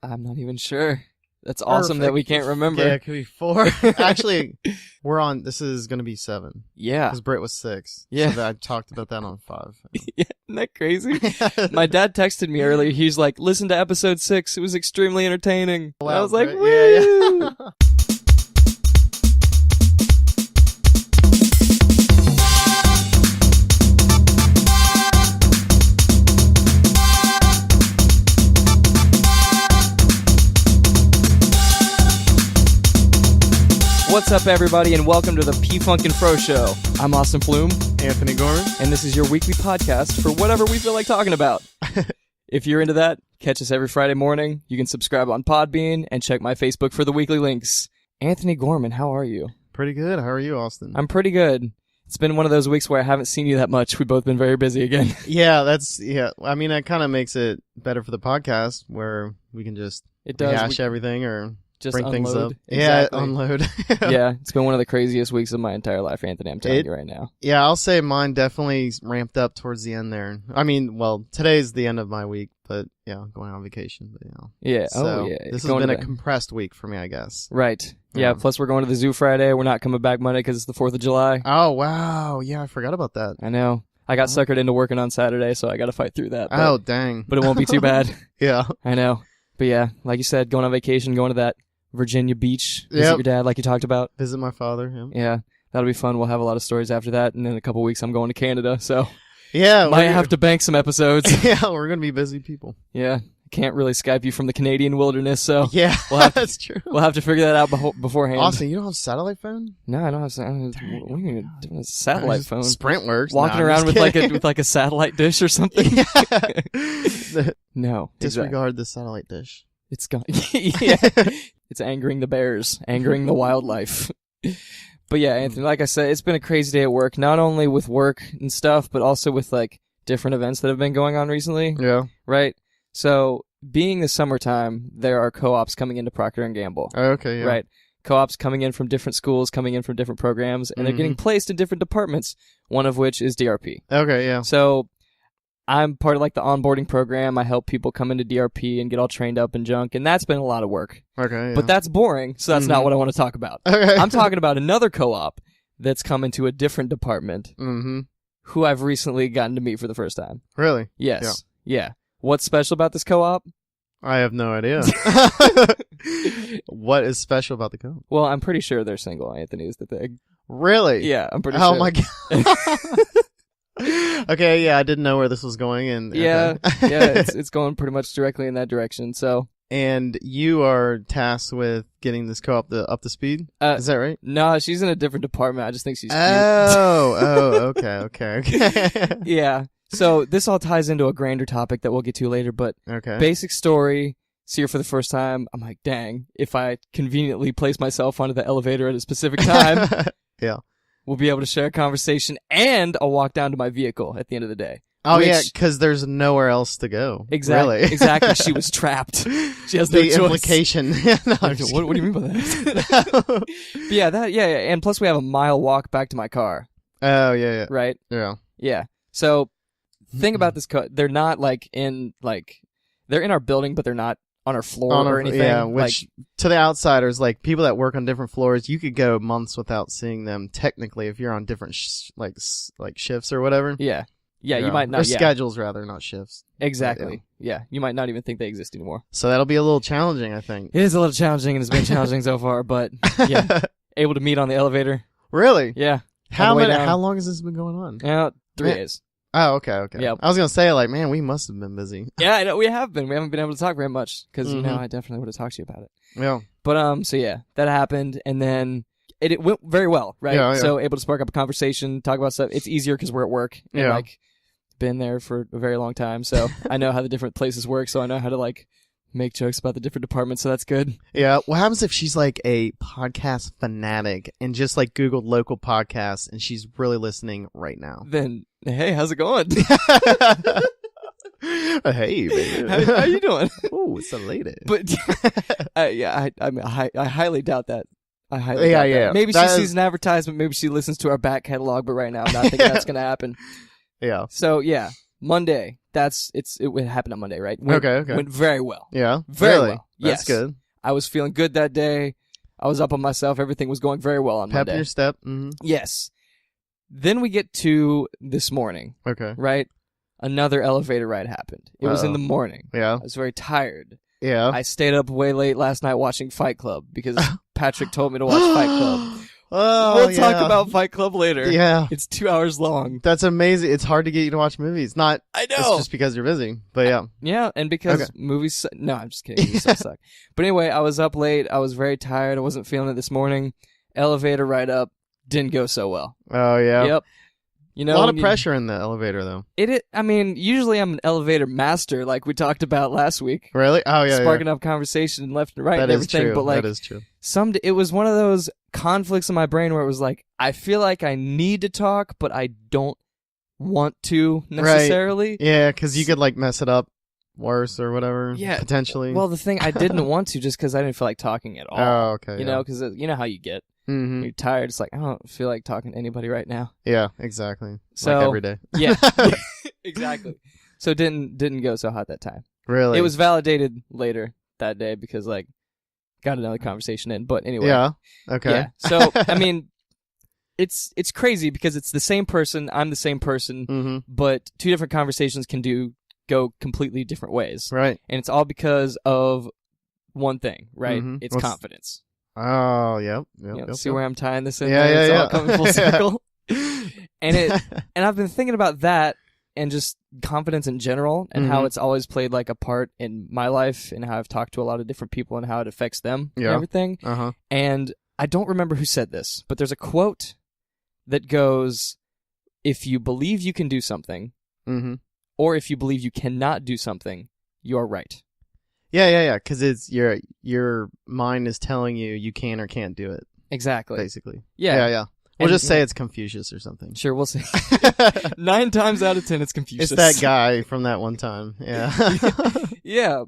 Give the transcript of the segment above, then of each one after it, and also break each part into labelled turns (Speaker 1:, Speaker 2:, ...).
Speaker 1: I'm not even sure. That's awesome that we can't remember.
Speaker 2: Yeah, it could be 4. Actually, this is going to be 7.
Speaker 1: Yeah.
Speaker 2: Because Britt was 6.
Speaker 1: Yeah.
Speaker 2: So I talked about that on 5.
Speaker 1: Yeah, isn't that crazy? My dad texted me earlier. He's like, listen to episode 6. It was extremely entertaining.
Speaker 2: Wow,
Speaker 1: I was like,
Speaker 2: Britt.
Speaker 1: woo!
Speaker 2: Yeah.
Speaker 1: What's up, everybody, and welcome to the P-Funk and Fro Show. I'm Austin Flume.
Speaker 2: Anthony Gorman.
Speaker 1: And this is your weekly podcast for whatever we feel like talking about. If you're into that, catch us every Friday morning. You can subscribe on Podbean and check my Facebook for the weekly links. Anthony Gorman, how are you?
Speaker 2: Pretty good. How are you, Austin?
Speaker 1: I'm pretty good. It's been one of those weeks where I haven't seen you that much. We've both been very busy again.
Speaker 2: Yeah. I mean, that kind of makes it better for the podcast where we can just rehash everything or
Speaker 1: just
Speaker 2: bring
Speaker 1: unload.
Speaker 2: things up.
Speaker 1: Exactly.
Speaker 2: Yeah, unload.
Speaker 1: Yeah, it's been one of the craziest weeks of my entire life, Anthony. I'm telling you right now.
Speaker 2: Yeah, I'll say mine definitely ramped up towards the end there. I mean, well, today's the end of my week, but yeah, going on vacation. But
Speaker 1: Yeah.
Speaker 2: So
Speaker 1: yeah.
Speaker 2: this has been a compressed week for me, I guess.
Speaker 1: Right. Yeah. Plus, we're going to the zoo Friday. We're not coming back Monday because it's the 4th of July.
Speaker 2: Oh wow! Yeah, I forgot about that.
Speaker 1: I know. I got suckered into working on Saturday, so I got to fight through that.
Speaker 2: Oh dang!
Speaker 1: But it won't be too bad.
Speaker 2: Yeah.
Speaker 1: I know. But yeah, like you said, going on vacation, going to that Virginia beach, visit your dad like you talked about.
Speaker 2: Visit my father.
Speaker 1: Yeah, that'll be fun. We'll have a lot of stories after that, and in a couple weeks I'm going to Canada, so
Speaker 2: yeah,
Speaker 1: might have to bank some episodes.
Speaker 2: Yeah, we're gonna be busy people.
Speaker 1: Yeah, can't really Skype you from the Canadian wilderness, so
Speaker 2: yeah, that's true.
Speaker 1: We'll have to figure that out beforehand.
Speaker 2: Austin, you don't have a satellite phone?
Speaker 1: No, I don't have. What do you mean a satellite phone?
Speaker 2: Sprint works.
Speaker 1: Walking around with like a satellite dish or something.
Speaker 2: Yeah.
Speaker 1: No,
Speaker 2: disregard the satellite dish.
Speaker 1: It's gone. Yeah. It's angering the bears, angering the wildlife. But yeah, Anthony, like I said, it's been a crazy day at work, not only with work and stuff, but also with like different events that have been going on recently.
Speaker 2: Yeah.
Speaker 1: Right? So, being the summertime, there are co-ops coming into Procter & Gamble.
Speaker 2: Okay, yeah.
Speaker 1: Right? Co-ops coming in from different schools, coming in from different programs, and they're getting placed in different departments, one of which is DRP.
Speaker 2: Okay, yeah.
Speaker 1: So, I'm part of like the onboarding program. I help people come into DRP and get all trained up and junk, and that's been a lot of work.
Speaker 2: Okay, yeah.
Speaker 1: But that's boring, so that's not what I want to talk about.
Speaker 2: Okay.
Speaker 1: I'm talking about another co-op that's come into a different department, who I've recently gotten to meet for the first time.
Speaker 2: Really?
Speaker 1: Yes. Yeah. What's special about this co-op?
Speaker 2: I have no idea. What is special about the co-op?
Speaker 1: Well, I'm pretty sure they're single, Anthony, is the thing.
Speaker 2: Really?
Speaker 1: Yeah, I'm pretty sure.
Speaker 2: Oh my god. Okay, yeah, I didn't know where this was going, and
Speaker 1: yeah, it's going pretty much directly in that direction. So,
Speaker 2: and you are tasked with getting this co-op up to speed. Is that right?
Speaker 1: No, she's in a different department. I just think she's cute.
Speaker 2: Okay.
Speaker 1: Yeah. So this all ties into a grander topic that we'll get to later. But basic story. See her for the first time. I'm like, dang! If I conveniently place myself onto the elevator at a specific time,
Speaker 2: yeah.
Speaker 1: We'll be able to share a conversation, and I'll walk down to my vehicle at the end of the day.
Speaker 2: Oh, yeah, because there's nowhere else to go.
Speaker 1: Exactly.
Speaker 2: Really.
Speaker 1: Exactly. She was trapped. She has no choice.
Speaker 2: Implication. No,
Speaker 1: what do you mean by that? But yeah, and plus we have a mile walk back to my car.
Speaker 2: Oh, yeah.
Speaker 1: Right?
Speaker 2: Yeah.
Speaker 1: Yeah. So, thing about this they're not they're in our building, but they're not on our floor or anything.
Speaker 2: Yeah, which to the outsiders, like people that work on different floors, you could go months without seeing them. Technically, if you're on different shifts or whatever.
Speaker 1: Yeah, you might not.
Speaker 2: Or schedules rather, not shifts.
Speaker 1: Exactly. Yeah, you might not even think they exist anymore.
Speaker 2: So that'll be a little challenging, I think.
Speaker 1: It is a little challenging, and it's been challenging so far. But yeah, able to meet on the elevator.
Speaker 2: Really?
Speaker 1: Yeah.
Speaker 2: How long has this been going on?
Speaker 1: 3 days.
Speaker 2: Oh, okay.
Speaker 1: Yep.
Speaker 2: I was going to say, man, we must have been busy.
Speaker 1: Yeah, I know, we have been. We haven't been able to talk very much because, I definitely would have talked to you about it.
Speaker 2: Yeah.
Speaker 1: But, so yeah, that happened, and then it went very well, right?
Speaker 2: Yeah.
Speaker 1: So, able to spark up a conversation, talk about stuff. It's easier because we're at work. And, been there for a very long time, so I know how the different places work, so I know how to, make jokes about the different departments, so that's good.
Speaker 2: Yeah. What happens if she's a podcast fanatic and just Googled local podcasts and she's really listening right now?
Speaker 1: Then, hey, how's it going?
Speaker 2: Hey, baby.
Speaker 1: How you doing?
Speaker 2: Oh, it's a lady.
Speaker 1: But, I highly doubt that. I highly doubt that. Maybe she sees an advertisement, maybe she listens to our back catalog, but right now I'm not thinking that's going to happen.
Speaker 2: Yeah.
Speaker 1: So, yeah. Monday. It happened on Monday, right?
Speaker 2: Okay.
Speaker 1: Went very well.
Speaker 2: Yeah.
Speaker 1: Very
Speaker 2: really?
Speaker 1: well. Yes.
Speaker 2: That's good.
Speaker 1: I was feeling good that day. I was up on myself. Everything was going very well on
Speaker 2: Pep in
Speaker 1: Monday.
Speaker 2: your step. Mm-hmm.
Speaker 1: Yes. Then we get to this morning,
Speaker 2: Okay.
Speaker 1: right? Another elevator ride happened. It was in the morning.
Speaker 2: Yeah.
Speaker 1: I was very tired.
Speaker 2: Yeah.
Speaker 1: I stayed up way late last night watching Fight Club because Patrick told me to watch Fight Club.
Speaker 2: Oh,
Speaker 1: We'll
Speaker 2: yeah.
Speaker 1: talk about Fight Club later.
Speaker 2: Yeah.
Speaker 1: It's 2 hours long.
Speaker 2: That's amazing. It's hard to get you to watch movies. Not
Speaker 1: I know.
Speaker 2: It's just because you're busy. But yeah.
Speaker 1: Yeah, and because movies... No, I'm just kidding. Movies don't suck. But anyway, I was up late. I was very tired. I wasn't feeling it this morning. Elevator ride up. Didn't go so well.
Speaker 2: Oh, yeah.
Speaker 1: Yep. You know,
Speaker 2: a lot of pressure in the elevator, though.
Speaker 1: I mean, usually I'm an elevator master, like we talked about last week.
Speaker 2: Really? Oh, yeah.
Speaker 1: Sparking up conversation left and right
Speaker 2: That
Speaker 1: and
Speaker 2: is
Speaker 1: everything.
Speaker 2: true.
Speaker 1: But like,
Speaker 2: that is true.
Speaker 1: it was one of those conflicts in my brain where it was like, I feel like I need to talk, but I don't want to necessarily.
Speaker 2: Yeah, because you could like mess it up worse or whatever.
Speaker 1: Yeah.
Speaker 2: Potentially.
Speaker 1: Well, the thing, I didn't want to just because I didn't feel like talking at all.
Speaker 2: Oh, okay.
Speaker 1: You know, because you know how you get.
Speaker 2: Mm-hmm.
Speaker 1: You're tired. It's like, I don't feel like talking to anybody right now.
Speaker 2: Yeah, exactly.
Speaker 1: So,
Speaker 2: like every day.
Speaker 1: Yeah. Exactly. So it didn't go so hot that time.
Speaker 2: Really?
Speaker 1: It was validated later that day because like got another conversation in. But anyway.
Speaker 2: Yeah. Okay.
Speaker 1: Yeah. So I mean, it's crazy because it's the same person. I'm the same person,
Speaker 2: Mm-hmm.
Speaker 1: but two different conversations can go completely different ways,
Speaker 2: Right.
Speaker 1: and it's all because of one thing, right?
Speaker 2: Mhm.
Speaker 1: It's
Speaker 2: What's-
Speaker 1: confidence.
Speaker 2: Oh, yep.
Speaker 1: See where I'm tying this in?
Speaker 2: Yeah,
Speaker 1: there?
Speaker 2: yeah,
Speaker 1: It's
Speaker 2: yeah.
Speaker 1: all coming full circle. And I've been thinking about that and just confidence in general and how
Speaker 2: Mhm.
Speaker 1: it's always played like a part in my life and how I've talked to a lot of different people and how it affects them and
Speaker 2: Yeah.
Speaker 1: everything.
Speaker 2: Uh-huh.
Speaker 1: And I don't remember who said this, but there's a quote that goes, if you believe you can do something,
Speaker 2: Mm-hmm.
Speaker 1: or if you believe you cannot do something, you're right.
Speaker 2: Yeah. Because it's your mind is telling you can or can't do it,
Speaker 1: Exactly.
Speaker 2: basically.
Speaker 1: Yeah.
Speaker 2: Yeah. We'll
Speaker 1: And-
Speaker 2: just say it's Confucius or something.
Speaker 1: Sure, we'll see. 9 times out of 10, it's Confucius.
Speaker 2: It's that guy from that one time. Yeah.
Speaker 1: Yeah,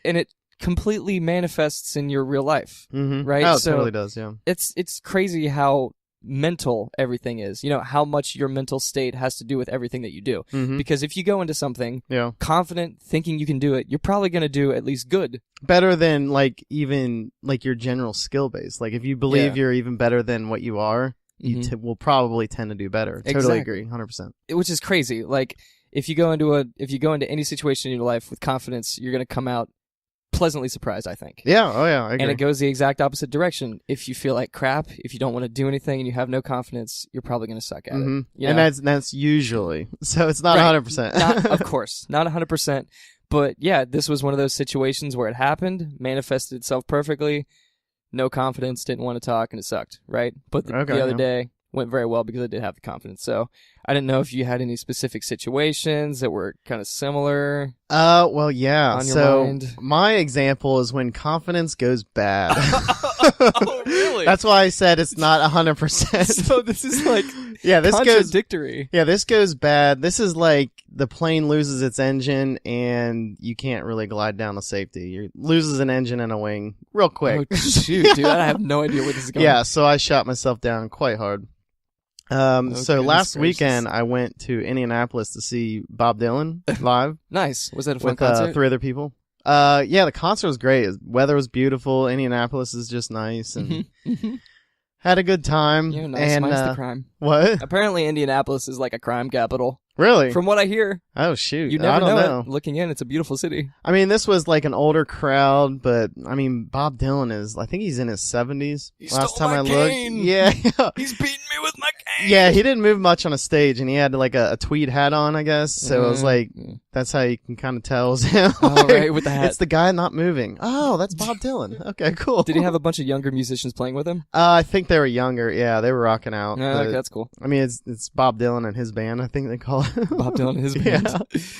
Speaker 1: and it completely manifests in your real life.
Speaker 2: Mm-hmm.
Speaker 1: Right,
Speaker 2: Oh, it
Speaker 1: so-
Speaker 2: totally does. Yeah.
Speaker 1: It's crazy how mental everything is. You know, how much your mental state has to do with everything that you do.
Speaker 2: Mm-hmm.
Speaker 1: Because if you go into something
Speaker 2: Yeah.
Speaker 1: confident, thinking you can do it, you're probably going to do at least good.
Speaker 2: Better than like even like your general skill base. Like if you believe
Speaker 1: Yeah.
Speaker 2: you're even better than what you are, you
Speaker 1: Mhm.
Speaker 2: will probably tend to do better. Totally
Speaker 1: Exactly.
Speaker 2: agree. 100%.
Speaker 1: Which is crazy. Like if you go into any situation in your life with confidence, you're going to come out pleasantly surprised, I think.
Speaker 2: Yeah. Oh yeah. I agree.
Speaker 1: And it goes the exact opposite direction. If you feel like crap, if you don't want to do anything and you have no confidence, you're probably going to suck at it.
Speaker 2: Mhm.
Speaker 1: You
Speaker 2: And
Speaker 1: know?
Speaker 2: that's usually. So it's not
Speaker 1: Right.
Speaker 2: 100%.
Speaker 1: Not, of course, not 100%. But yeah, this was one of those situations where it happened, manifested itself perfectly. No confidence, didn't want to talk, and it sucked, right? But the
Speaker 2: Okay,
Speaker 1: other
Speaker 2: yeah.
Speaker 1: day went very well because I did have the confidence. So I didn't know if you had any specific situations that were kind of similar.
Speaker 2: Well, yeah.
Speaker 1: On your
Speaker 2: So
Speaker 1: mind?
Speaker 2: my example is when confidence goes bad.
Speaker 1: Oh, really?
Speaker 2: That's why I said it's not 100%.
Speaker 1: So this is like
Speaker 2: Yeah, this goes.
Speaker 1: contradictory.
Speaker 2: Yeah, this goes bad. This is like the plane loses its engine and you can't really glide down to safety. It loses an engine and a wing real quick.
Speaker 1: Oh, shoot, dude. I have no idea where this is going.
Speaker 2: Yeah, so I shot myself down quite hard. So
Speaker 1: goodness
Speaker 2: last
Speaker 1: gracious.
Speaker 2: weekend I went to Indianapolis to see Bob Dylan live
Speaker 1: Nice. Was that a fun
Speaker 2: with
Speaker 1: concert?
Speaker 2: 3 other people. Yeah, the concert was great. Weather was beautiful. Indianapolis is just nice and had a good time.
Speaker 1: Yeah, nice.
Speaker 2: And
Speaker 1: Mine's the crime.
Speaker 2: what?
Speaker 1: Apparently, Indianapolis is like a crime capital.
Speaker 2: Really?
Speaker 1: From what I hear,
Speaker 2: Oh shoot!
Speaker 1: you
Speaker 2: I
Speaker 1: never
Speaker 2: don't
Speaker 1: know it. Looking in, it's a beautiful city.
Speaker 2: I mean, this was like an older crowd, but I mean, Bob Dylan is. I think he's in his 70s.
Speaker 1: He
Speaker 2: Last
Speaker 1: stole
Speaker 2: time
Speaker 1: my
Speaker 2: I looked,
Speaker 1: cane.
Speaker 2: yeah,
Speaker 1: He's beating me with my cane.
Speaker 2: yeah, he didn't move much on a stage, and he had like a tweed hat on, I guess. So it was like that's how you can kind of tell it was him.
Speaker 1: Oh,
Speaker 2: Like,
Speaker 1: right, with the hat.
Speaker 2: It's the guy not moving. Oh, that's Bob Dylan. Okay, cool.
Speaker 1: Did he have a bunch of younger musicians playing with him?
Speaker 2: I think they were younger. Yeah, they were rocking out.
Speaker 1: No,
Speaker 2: but-
Speaker 1: that's cool.
Speaker 2: I mean, it's Bob Dylan and his band. I think they call it
Speaker 1: Bob Dylan and his
Speaker 2: Yeah.
Speaker 1: band.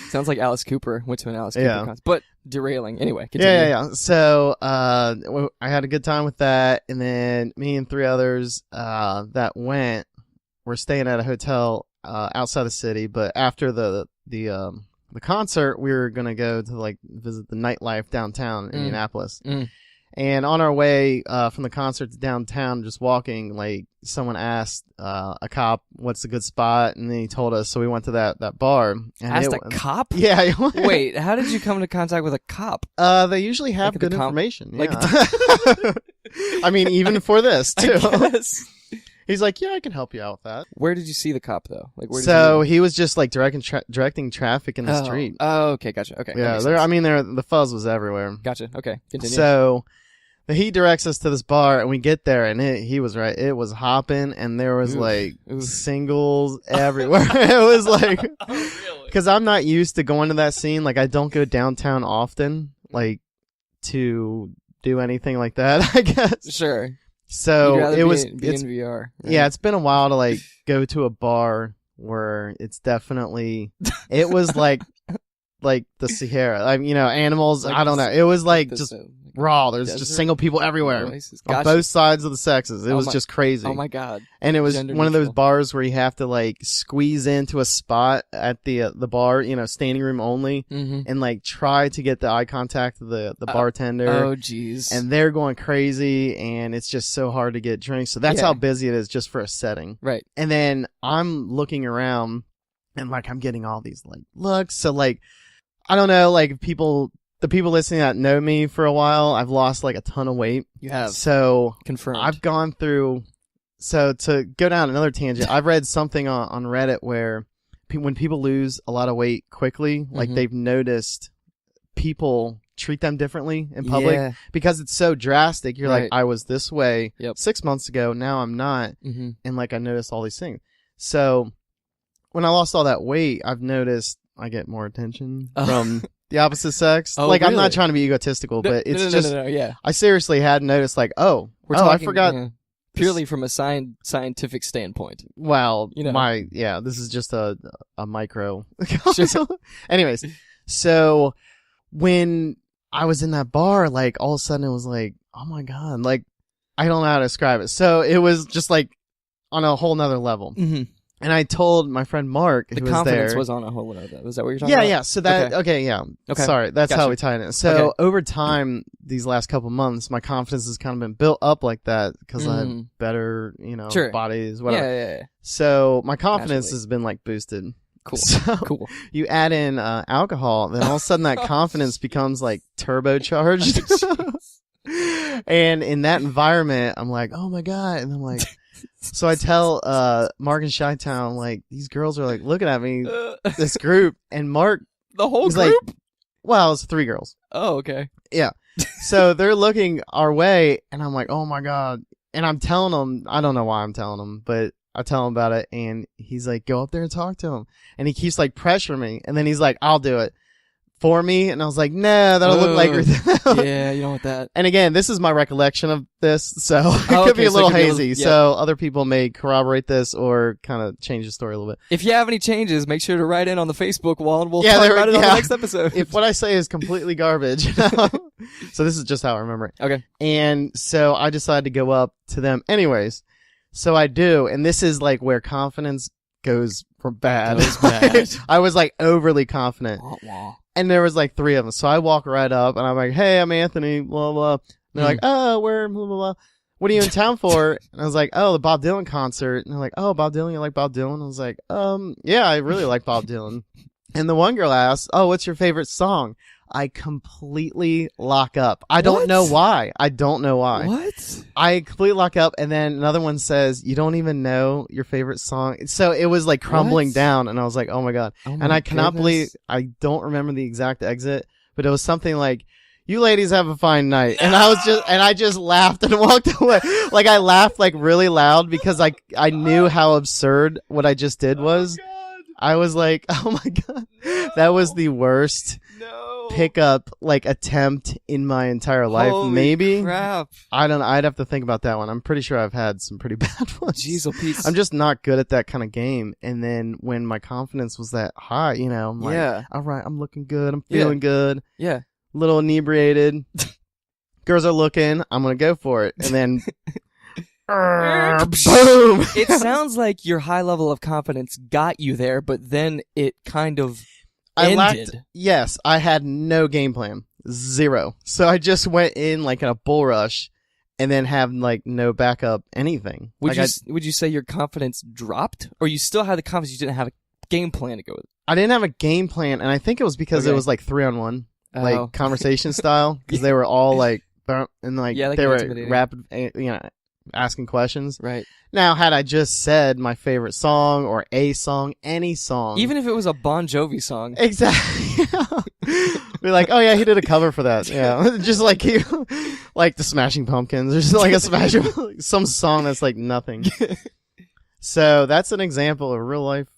Speaker 1: Sounds like Alice Cooper went to an Alice Cooper
Speaker 2: Yeah.
Speaker 1: concert. But derailing. Anyway, continue.
Speaker 2: Yeah. So, I had a good time with that, and then me and 3 others, that went, were staying at a hotel, outside the city, but after the concert, we were gonna go to like visit the nightlife downtown in Indianapolis.
Speaker 1: Mm.
Speaker 2: And on our way from the concert to downtown, just walking, like someone asked a cop, "What's a good spot?" And then he told us. So we went to that bar. And
Speaker 1: Asked a cop?
Speaker 2: Yeah.
Speaker 1: Wait, how did you come into contact with a cop?
Speaker 2: They usually have
Speaker 1: Like
Speaker 2: good
Speaker 1: the
Speaker 2: information.
Speaker 1: like
Speaker 2: Yeah. I mean, even for this too.
Speaker 1: I guess.
Speaker 2: He's like, "Yeah, I can help you out with that."
Speaker 1: Where did you see the cop though? Like where?
Speaker 2: So
Speaker 1: did
Speaker 2: he was just like directing traffic in the street.
Speaker 1: Oh, okay, gotcha. Okay,
Speaker 2: Yeah, the fuzz was everywhere.
Speaker 1: gotcha. Okay, continue.
Speaker 2: So he directs us to this bar, and we get there, and he was right. It was hopping, and there was singles everywhere. It was like, because I'm not used to going to that scene. Like, I don't go downtown often, like to do anything like that. I guess.
Speaker 1: Sure.
Speaker 2: So
Speaker 1: You'd rather
Speaker 2: it was.
Speaker 1: be in VR. Right?
Speaker 2: Yeah, it's been a while to like go to a bar where it's definitely. It was like the Sahara. Animals.
Speaker 1: Like
Speaker 2: I don't know. It was like
Speaker 1: this,
Speaker 2: just raw. There's just single people everywhere on
Speaker 1: Gotcha.
Speaker 2: both sides of the sexes. It was just crazy.
Speaker 1: Oh my god!
Speaker 2: And it was
Speaker 1: Gender
Speaker 2: one of those
Speaker 1: neutral.
Speaker 2: bars where you have to like squeeze into a spot at the bar, standing room only,
Speaker 1: Mm-hmm.
Speaker 2: and like try to get the eye contact of the bartender.
Speaker 1: Oh jeez.
Speaker 2: And they're going crazy, and it's just so hard to get drinks. So that's
Speaker 1: Yeah.
Speaker 2: how busy it is just for a setting.
Speaker 1: Right.
Speaker 2: And then I'm looking around, and like I'm getting all these like looks. So like, I don't know, like the people listening that know me for a while, I've lost like a ton of weight.
Speaker 1: You have
Speaker 2: So
Speaker 1: confirmed.
Speaker 2: I've gone through. So to go down another tangent, I've read something on Reddit where when people lose a lot of weight quickly, like
Speaker 1: Mhm.
Speaker 2: they've noticed people treat them differently in public
Speaker 1: Yeah.
Speaker 2: because it's so drastic. You're
Speaker 1: Right.
Speaker 2: like, I was this way
Speaker 1: Yep.
Speaker 2: 6 months ago, now I'm not,
Speaker 1: Mm-hmm.
Speaker 2: and like I noticed all these things. So when I lost all that weight, I've noticed I get more attention from the opposite sex.
Speaker 1: Oh,
Speaker 2: like I'm
Speaker 1: really?
Speaker 2: not trying to be egotistical, but it's just
Speaker 1: no. Yeah.
Speaker 2: I seriously had noticed like, I forgot.
Speaker 1: yeah, purely from a scientific standpoint.
Speaker 2: Well,
Speaker 1: You know.
Speaker 2: this is just a micro.
Speaker 1: Sure.
Speaker 2: Anyways, so when I was in that bar, like all of a sudden it was like, oh my god, like I don't know how to describe it. So it was just like on a whole nother level.
Speaker 1: Mm-hmm.
Speaker 2: And I told my friend Mark,
Speaker 1: The
Speaker 2: who was
Speaker 1: confidence
Speaker 2: there.
Speaker 1: was on a whole other. Was that what you're talking
Speaker 2: Yeah,
Speaker 1: about?
Speaker 2: yeah. So that okay, yeah.
Speaker 1: Okay.
Speaker 2: Sorry, that's
Speaker 1: Gotcha.
Speaker 2: how we tied it in. So
Speaker 1: Okay.
Speaker 2: over time, these last couple months, my confidence has kind of been built up like that because I have
Speaker 1: Mhm.
Speaker 2: better,
Speaker 1: Sure.
Speaker 2: bodies, whatever.
Speaker 1: Yeah.
Speaker 2: So my confidence
Speaker 1: Naturally.
Speaker 2: has been like boosted.
Speaker 1: Cool.
Speaker 2: So
Speaker 1: Cool.
Speaker 2: you add in alcohol, then all of a sudden that confidence becomes like turbocharged. And in that environment, I'm like, oh my god, and I'm like. So I tell Mark and Chi-Town, like, these girls are like looking at me, this group, and Mark,
Speaker 1: The whole
Speaker 2: he's
Speaker 1: group?
Speaker 2: like, well, it's 3 girls.
Speaker 1: Oh, okay.
Speaker 2: So they're looking our way, and I'm like, oh my god. And I'm telling them, I don't know why I'm telling them, but I tell him about it, and he's like, go up there and talk to him. And he keeps like pressuring me, and then he's like, I'll do it for me. And I was like, no, that'll look like.
Speaker 1: Yeah, you don't want that.
Speaker 2: And again, this is my recollection of this, so it
Speaker 1: Oh,
Speaker 2: could be
Speaker 1: okay,
Speaker 2: a
Speaker 1: so it
Speaker 2: little
Speaker 1: could be a
Speaker 2: hazy.
Speaker 1: little- yeah.
Speaker 2: So other people may corroborate this or kind of change the story a little bit.
Speaker 1: If you have any changes, make sure to write in on the Facebook wall, and we'll
Speaker 2: Yeah,
Speaker 1: talk
Speaker 2: there-
Speaker 1: about it on
Speaker 2: yeah.
Speaker 1: the next episode.
Speaker 2: If what I say is completely garbage. So this is just how I remember it.
Speaker 1: Okay.
Speaker 2: And so I decided to go up to them anyways. So I do, and this is like where confidence goes from bad.
Speaker 1: Goes bad.
Speaker 2: I was like overly confident.
Speaker 1: Wah, wah.
Speaker 2: And there was like 3 of them. So I walk right up and I'm like, hey, I'm Anthony, blah, blah. And they're like, oh, we're blah, blah, blah. What are you in town for? And I was like, oh, the Bob Dylan concert. And they're like, oh, Bob Dylan, you like Bob Dylan? I was like, yeah, I really like Bob Dylan. And the one girl asked, oh, what's your favorite song? I completely lock up. I don't
Speaker 1: What?
Speaker 2: know why. I don't know why.
Speaker 1: What?
Speaker 2: I completely lock up, and then another one says, you don't even know your favorite song. So it was like crumbling
Speaker 1: What?
Speaker 2: down, and I was like, oh my god.
Speaker 1: Oh
Speaker 2: And
Speaker 1: my
Speaker 2: I cannot
Speaker 1: goodness.
Speaker 2: believe, I don't remember the exact exit, but it was something like, you ladies have a fine night. And I just laughed and walked away. Like I laughed like really loud because I knew how absurd what I just did was. I was like, oh my god. That was the worst
Speaker 1: No.
Speaker 2: pickup like attempt in my entire life.
Speaker 1: Holy
Speaker 2: Maybe.
Speaker 1: crap.
Speaker 2: I don't know. I'd have to think about that one. I'm pretty sure I've had some pretty bad ones.
Speaker 1: Jeez, oh Pete.
Speaker 2: I'm just not good at that kind of game. And then when my confidence was that high, I'm like,
Speaker 1: Yeah.
Speaker 2: all right, I'm looking good. I'm
Speaker 1: Yeah.
Speaker 2: feeling good.
Speaker 1: Yeah.
Speaker 2: A little inebriated. Girls are looking. I'm going to go for it. And then, boom.
Speaker 1: It sounds like your high level of confidence got you there, but then it kind of
Speaker 2: I
Speaker 1: ended.
Speaker 2: lacked, yes, I had no game plan. Zero. So I just went in like in a bull rush and then have like no backup anything.
Speaker 1: Would you say your confidence dropped, or you still had the confidence, you didn't have a game plan to go with?
Speaker 2: I didn't have a game plan, and I think it was because it was like 3-on-1, like conversation style, because they were all like, and like they were rapid, asking questions.
Speaker 1: Right.
Speaker 2: Now, had I just said my favorite song or a song, any song,
Speaker 1: even if it was a Bon Jovi song,
Speaker 2: exactly, be like, oh yeah, he did a cover for that. Yeah, just like like the Smashing Pumpkins, or just like some song that's like nothing. So that's an example of real life.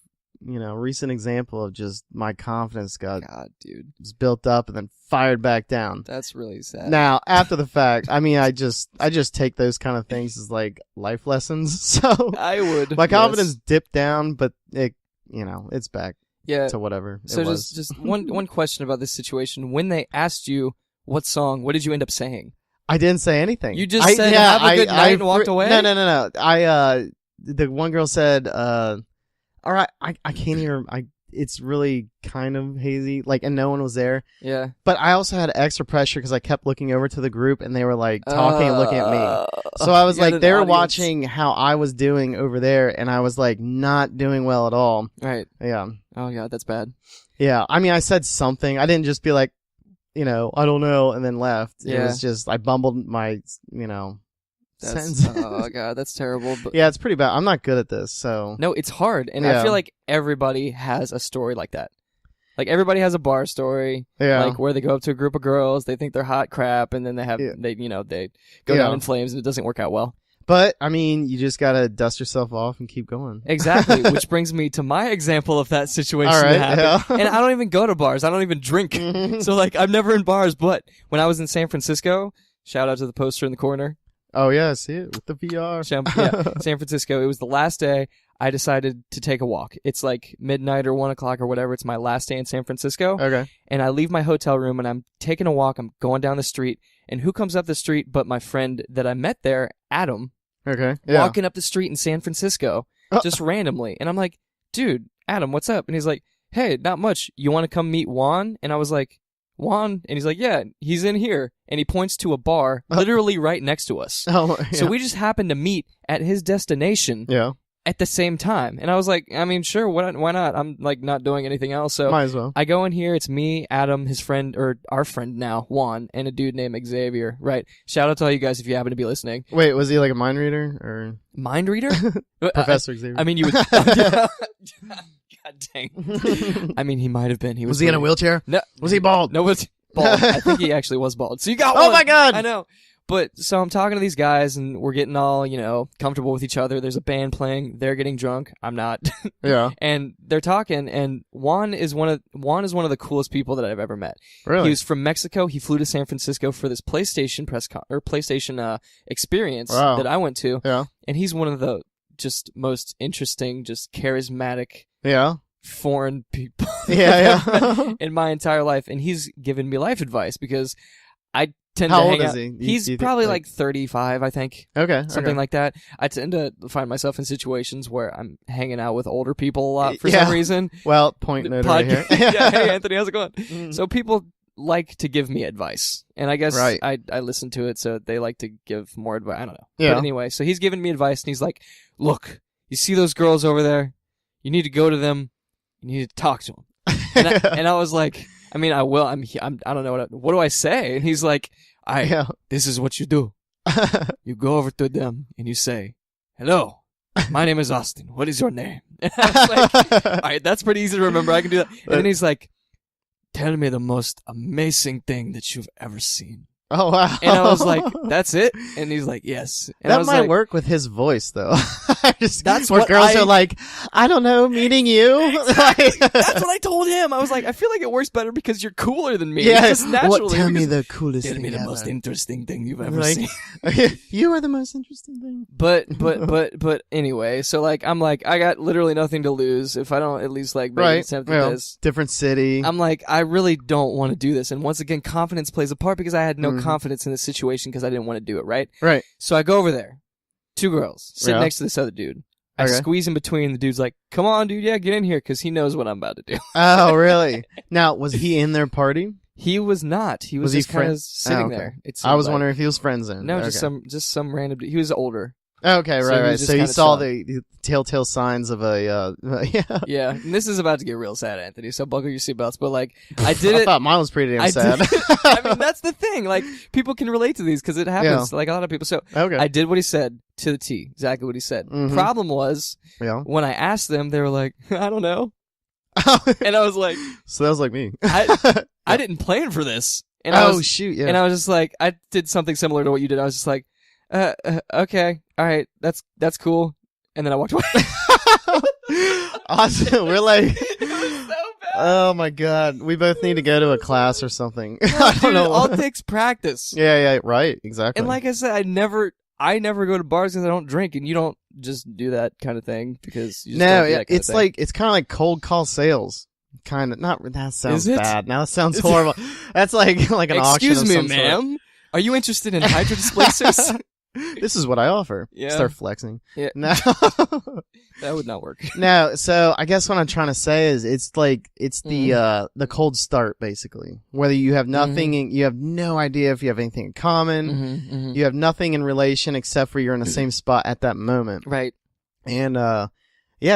Speaker 2: Recent example of just my confidence was built up and then fired back down.
Speaker 1: That's really sad.
Speaker 2: Now, after the fact, I mean, I just take those kind of things as like life lessons. So
Speaker 1: I would.
Speaker 2: My confidence dipped down, but it's back.
Speaker 1: Yeah.
Speaker 2: To whatever.
Speaker 1: So just one question about this situation. When they asked you what song, what did you end up saying?
Speaker 2: I didn't say anything.
Speaker 1: You just said have a good night and walked away?
Speaker 2: No. The one girl said, all right, I can't hear. It's really kind of hazy, like, and no one was there.
Speaker 1: Yeah.
Speaker 2: But I also had extra pressure because I kept looking over to the group, and they were like talking and looking at me. So I was like, they were watching how I was doing over there, and I was like not doing well at all.
Speaker 1: Right.
Speaker 2: Yeah.
Speaker 1: Oh god, that's bad.
Speaker 2: Yeah. I mean, I said something. I didn't just be like, I don't know, and then left.
Speaker 1: Yeah.
Speaker 2: It was just I bumbled my, sentence.
Speaker 1: Oh god, that's terrible. But
Speaker 2: yeah, it's pretty bad. I'm not good at this, so
Speaker 1: no, it's hard, and I feel like everybody has a story like that. Like everybody has a bar story, like where they go up to a group of girls, they think they're hot crap, and then they have they go down in flames, and it doesn't work out well.
Speaker 2: But I mean, you just gotta dust yourself off and keep going.
Speaker 1: Exactly, which brings me to my example of that situation.
Speaker 2: All right,
Speaker 1: that happened. And I don't even go to bars. I don't even drink. So like, I'm never in bars. But when I was in San Francisco, shout out to the poster in the corner.
Speaker 2: Oh yeah, I see it with the VR.
Speaker 1: San Francisco. It was the last day. I decided to take a walk. It's like midnight or 1 o'clock or whatever. It's my last day in San Francisco.
Speaker 2: Okay.
Speaker 1: And I leave my hotel room and I'm taking a walk. I'm going down the street. And who comes up the street but my friend that I met there, Adam.
Speaker 2: Okay. Yeah.
Speaker 1: Walking up the street in San Francisco, just randomly. And I'm like, dude, Adam, what's up? And he's like, hey, not much. You want to come meet Juan? And I was like, Juan? And he's like, yeah, he's in here. And he points to a bar literally right next to us.
Speaker 2: Oh, yeah.
Speaker 1: So we just happened to meet at his destination at the same time. And I was like, I mean, sure, why not? I'm like not doing anything else. So
Speaker 2: might as well.
Speaker 1: I go in here. It's me, Adam, his friend, or our friend now, Juan, and a dude named Xavier. Right. Shout out to all you guys if you happen to be listening.
Speaker 2: Wait, was he like a mind reader or
Speaker 1: mind reader?
Speaker 2: Professor Xavier.
Speaker 1: I mean, you would. God dang. I mean, he might have been.
Speaker 2: Was he in a wheelchair?
Speaker 1: No.
Speaker 2: Was he bald?
Speaker 1: No, was bald. I think he actually was bald. So you got one.
Speaker 2: Oh my god!
Speaker 1: I know. But so I'm talking to these guys, and we're getting all comfortable with each other. There's a band playing. They're getting drunk. I'm not.
Speaker 2: Yeah.
Speaker 1: And they're talking, and Juan is one of the coolest people that I've ever met.
Speaker 2: Really?
Speaker 1: He was from Mexico. He flew to San Francisco for this PlayStation PlayStation experience that I went to.
Speaker 2: Yeah.
Speaker 1: And he's one of the just most interesting, just charismatic.
Speaker 2: Yeah.
Speaker 1: Foreign people in my entire life, and he's given me life advice because I tend
Speaker 2: How
Speaker 1: to
Speaker 2: old
Speaker 1: hang
Speaker 2: is
Speaker 1: out.
Speaker 2: he?
Speaker 1: He's probably like 35, I think.
Speaker 2: Okay.
Speaker 1: Something like that. I tend to find myself in situations where I'm hanging out with older people a lot for some reason.
Speaker 2: Well, point note right here.
Speaker 1: Yeah, hey Anthony, how's it going? So people like to give me advice, and I guess I listen to it, so they like to give more advice. I don't know.
Speaker 2: Yeah.
Speaker 1: But anyway, so he's giving me advice, and he's like, "Look, you see those girls over there? You need to go to them. You need to talk to him." And I was like, I mean, I will. I don't know what do I say? And he's like, this is what you do. You go over to them and you say, "Hello, my name is Austin. What is your name?" And I was like, all right, that's pretty easy to remember. I can do that. And then he's like, "Tell me the most amazing thing that you've ever seen."
Speaker 2: Oh, wow.
Speaker 1: And I was like, "That's it?" And he's like, "Yes." And
Speaker 2: that might work with his voice, though. That's where girls are like, I don't know, meeting you.
Speaker 1: Exactly. That's what I told him. I was like, I feel like it works better because you're cooler than me.
Speaker 2: Yeah.
Speaker 1: Just naturally.
Speaker 2: Tell me the coolest thing.
Speaker 1: Tell me the most interesting thing you've ever
Speaker 2: like,
Speaker 1: seen.
Speaker 2: You are the most interesting thing.
Speaker 1: But anyway, so like, I'm like, I got literally nothing to lose if I don't at least like make an attempt at this.
Speaker 2: Different city.
Speaker 1: I'm like, I really don't want to do this. And once again, confidence plays a part because I had no confidence in this situation because I didn't want to do it, right?
Speaker 2: Right.
Speaker 1: So I go over there. 2 girls sitting next to this other dude. I squeeze in between. The dude's like, "Come on, dude. Yeah, get in here," because he knows what I'm about to do.
Speaker 2: Oh, really? Now, was he in their party?
Speaker 1: He was not. He was
Speaker 2: Was he
Speaker 1: just kind
Speaker 2: friend-
Speaker 1: of sitting
Speaker 2: okay.
Speaker 1: there. It
Speaker 2: I was
Speaker 1: seemed like.
Speaker 2: wondering if he was friend zoned.
Speaker 1: No,
Speaker 2: okay.
Speaker 1: just some random. He was older.
Speaker 2: Okay,
Speaker 1: So
Speaker 2: right,
Speaker 1: he was
Speaker 2: right.
Speaker 1: just
Speaker 2: So you
Speaker 1: kinda
Speaker 2: saw
Speaker 1: chilling.
Speaker 2: the telltale signs of a, yeah.
Speaker 1: Yeah, and this is about to get real sad, Anthony. So buckle your seatbelts. But like, I did
Speaker 2: I
Speaker 1: it.
Speaker 2: thought mine was pretty damn
Speaker 1: I
Speaker 2: sad.
Speaker 1: did. I mean, that's the thing. Like, people can relate to these because it happens. Like a lot of people. So
Speaker 2: Okay.
Speaker 1: I did what he said to the T. Exactly what he said.
Speaker 2: Mhm.
Speaker 1: Problem was
Speaker 2: Yeah.
Speaker 1: when I asked them, they were like, I don't know, and I was like,
Speaker 2: So that was like me.
Speaker 1: I didn't plan for this. And I
Speaker 2: Oh
Speaker 1: was,
Speaker 2: shoot! Yeah.
Speaker 1: and I was just like, I did something similar to what you did. I was just like, okay, all right, that's cool. And then I walked away.
Speaker 2: Awesome. We're like,
Speaker 1: It was so bad.
Speaker 2: oh my god, we both need to go to a class or something. I don't
Speaker 1: Dude,
Speaker 2: know.
Speaker 1: it all takes practice.
Speaker 2: Yeah, right, exactly.
Speaker 1: And like I said, I never go to bars because I don't drink, and you don't just do that kind of thing because you just
Speaker 2: no,
Speaker 1: don't do
Speaker 2: yeah,
Speaker 1: that kind
Speaker 2: it's
Speaker 1: of thing.
Speaker 2: like it's kind of like cold call sales. Kind of not. That sounds
Speaker 1: Is it?
Speaker 2: bad. Now that sounds
Speaker 1: Is it?
Speaker 2: horrible. That's like an auction.
Speaker 1: Excuse
Speaker 2: of
Speaker 1: me,
Speaker 2: some sort.
Speaker 1: ma'am. Are you interested in hydro displacers?
Speaker 2: This is what I offer.
Speaker 1: Yeah.
Speaker 2: Start flexing.
Speaker 1: Yeah.
Speaker 2: No.
Speaker 1: That would not work.
Speaker 2: No, so I guess what I'm trying to say is it's like it's
Speaker 1: Mm-hmm.
Speaker 2: the cold start basically. Whether you have nothing and you have no idea if you have anything in common.
Speaker 1: Mm-hmm.
Speaker 2: You have nothing in relation except for you're in the same spot at that moment.
Speaker 1: Right,
Speaker 2: And yeah,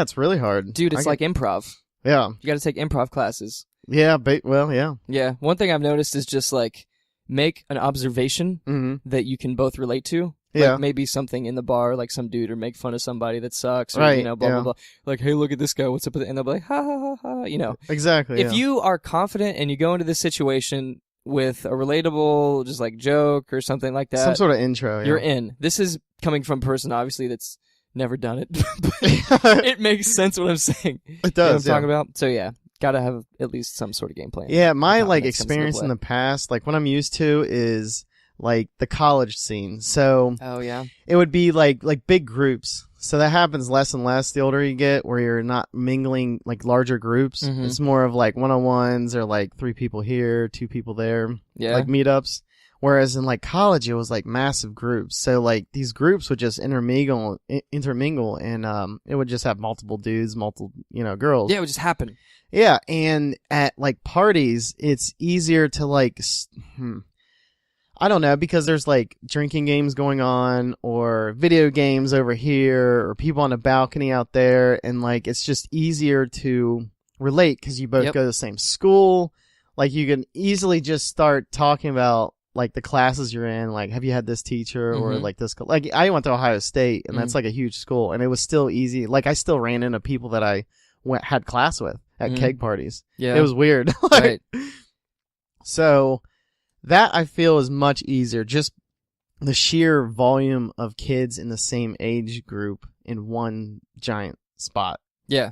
Speaker 2: it's really hard.
Speaker 1: dude. It's
Speaker 2: I
Speaker 1: like improv.
Speaker 2: yeah.
Speaker 1: You got to take improv classes.
Speaker 2: Yeah, well, yeah.
Speaker 1: Yeah. One thing I've noticed is just like make an observation
Speaker 2: Mhm.
Speaker 1: that you can both relate to. Like
Speaker 2: Yeah.
Speaker 1: maybe something in the bar, like some dude, or make fun of somebody that sucks, or
Speaker 2: Right,
Speaker 1: you know, blah
Speaker 2: yeah.
Speaker 1: blah blah. Like, hey, look at this guy. What's up with it? And they'll be like, ha ha ha ha. You know,
Speaker 2: Exactly.
Speaker 1: if
Speaker 2: yeah.
Speaker 1: you are confident and you go into this situation with a relatable, just like joke or something like that,
Speaker 2: some sort of intro, yeah.
Speaker 1: you're in. This is coming from a person obviously that's never done it. But it makes sense what I'm saying.
Speaker 2: It
Speaker 1: You know what I'm
Speaker 2: does.
Speaker 1: talking about? So yeah, gotta have at least some sort of game plan.
Speaker 2: Yeah, my
Speaker 1: How
Speaker 2: like
Speaker 1: that comes into
Speaker 2: experience in
Speaker 1: play.
Speaker 2: the past, like what I'm used to is like the college scene. So
Speaker 1: Oh yeah.
Speaker 2: it would be like big groups. So that happens less and less the older you get, where you're not mingling like larger groups.
Speaker 1: Mhm.
Speaker 2: It's more of like one-on-ones or like 3 people here, 2 people there,
Speaker 1: Yeah.
Speaker 2: like meetups. Whereas in like college, it was like massive groups. So like these groups would just intermingle, and it would just have multiple dudes, multiple girls.
Speaker 1: Yeah, it would just happen.
Speaker 2: Yeah, and at like parties, it's easier to like, I don't know, because there's like drinking games going on or video games over here or people on the balcony out there, and like it's just easier to relate because you both
Speaker 1: Yep.
Speaker 2: go to the same school. Like you can easily just start talking about like the classes you're in, like have you had this teacher or
Speaker 1: Mhm.
Speaker 2: like this like I went to Ohio State, and that's
Speaker 1: Mhm.
Speaker 2: like a huge school, and it was still easy. Like I still ran into people that I had class with at
Speaker 1: Mhm.
Speaker 2: keg parties.
Speaker 1: Yeah.
Speaker 2: It was weird. Like,
Speaker 1: right.
Speaker 2: so that I feel is much easier. Just the sheer volume of kids in the same age group in one giant spot.
Speaker 1: Yeah.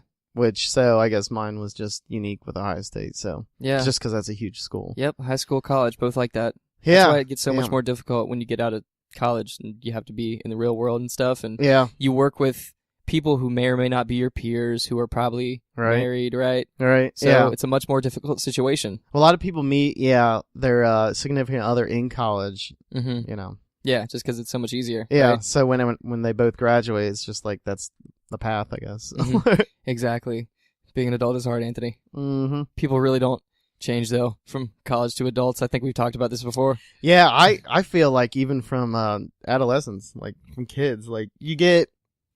Speaker 2: So I guess mine was just unique with Ohio State. So
Speaker 1: Yeah.
Speaker 2: just because that's a huge school.
Speaker 1: Yep. High school, college, both like that.
Speaker 2: Yeah.
Speaker 1: That's why it gets so much
Speaker 2: Yeah.
Speaker 1: more difficult when you get out of college and you have to be in the real world and stuff. And
Speaker 2: Yeah.
Speaker 1: you work with people who may or may not be your peers who are probably
Speaker 2: Right.
Speaker 1: married, right?
Speaker 2: All right.
Speaker 1: So
Speaker 2: yeah.
Speaker 1: it's a much more difficult situation.
Speaker 2: A lot of people meet, their significant other in college,
Speaker 1: Mm-hmm. Yeah, just because it's so much easier.
Speaker 2: Yeah.
Speaker 1: right?
Speaker 2: So when they both graduate, it's just like that's the path, I guess.
Speaker 1: Mhm. Exactly. Being an adult is hard, Anthony.
Speaker 2: Mm-hmm.
Speaker 1: People really don't change, though, from college to adults. I think we've talked about this before.
Speaker 2: Yeah, I feel like even from adolescence, like from kids, like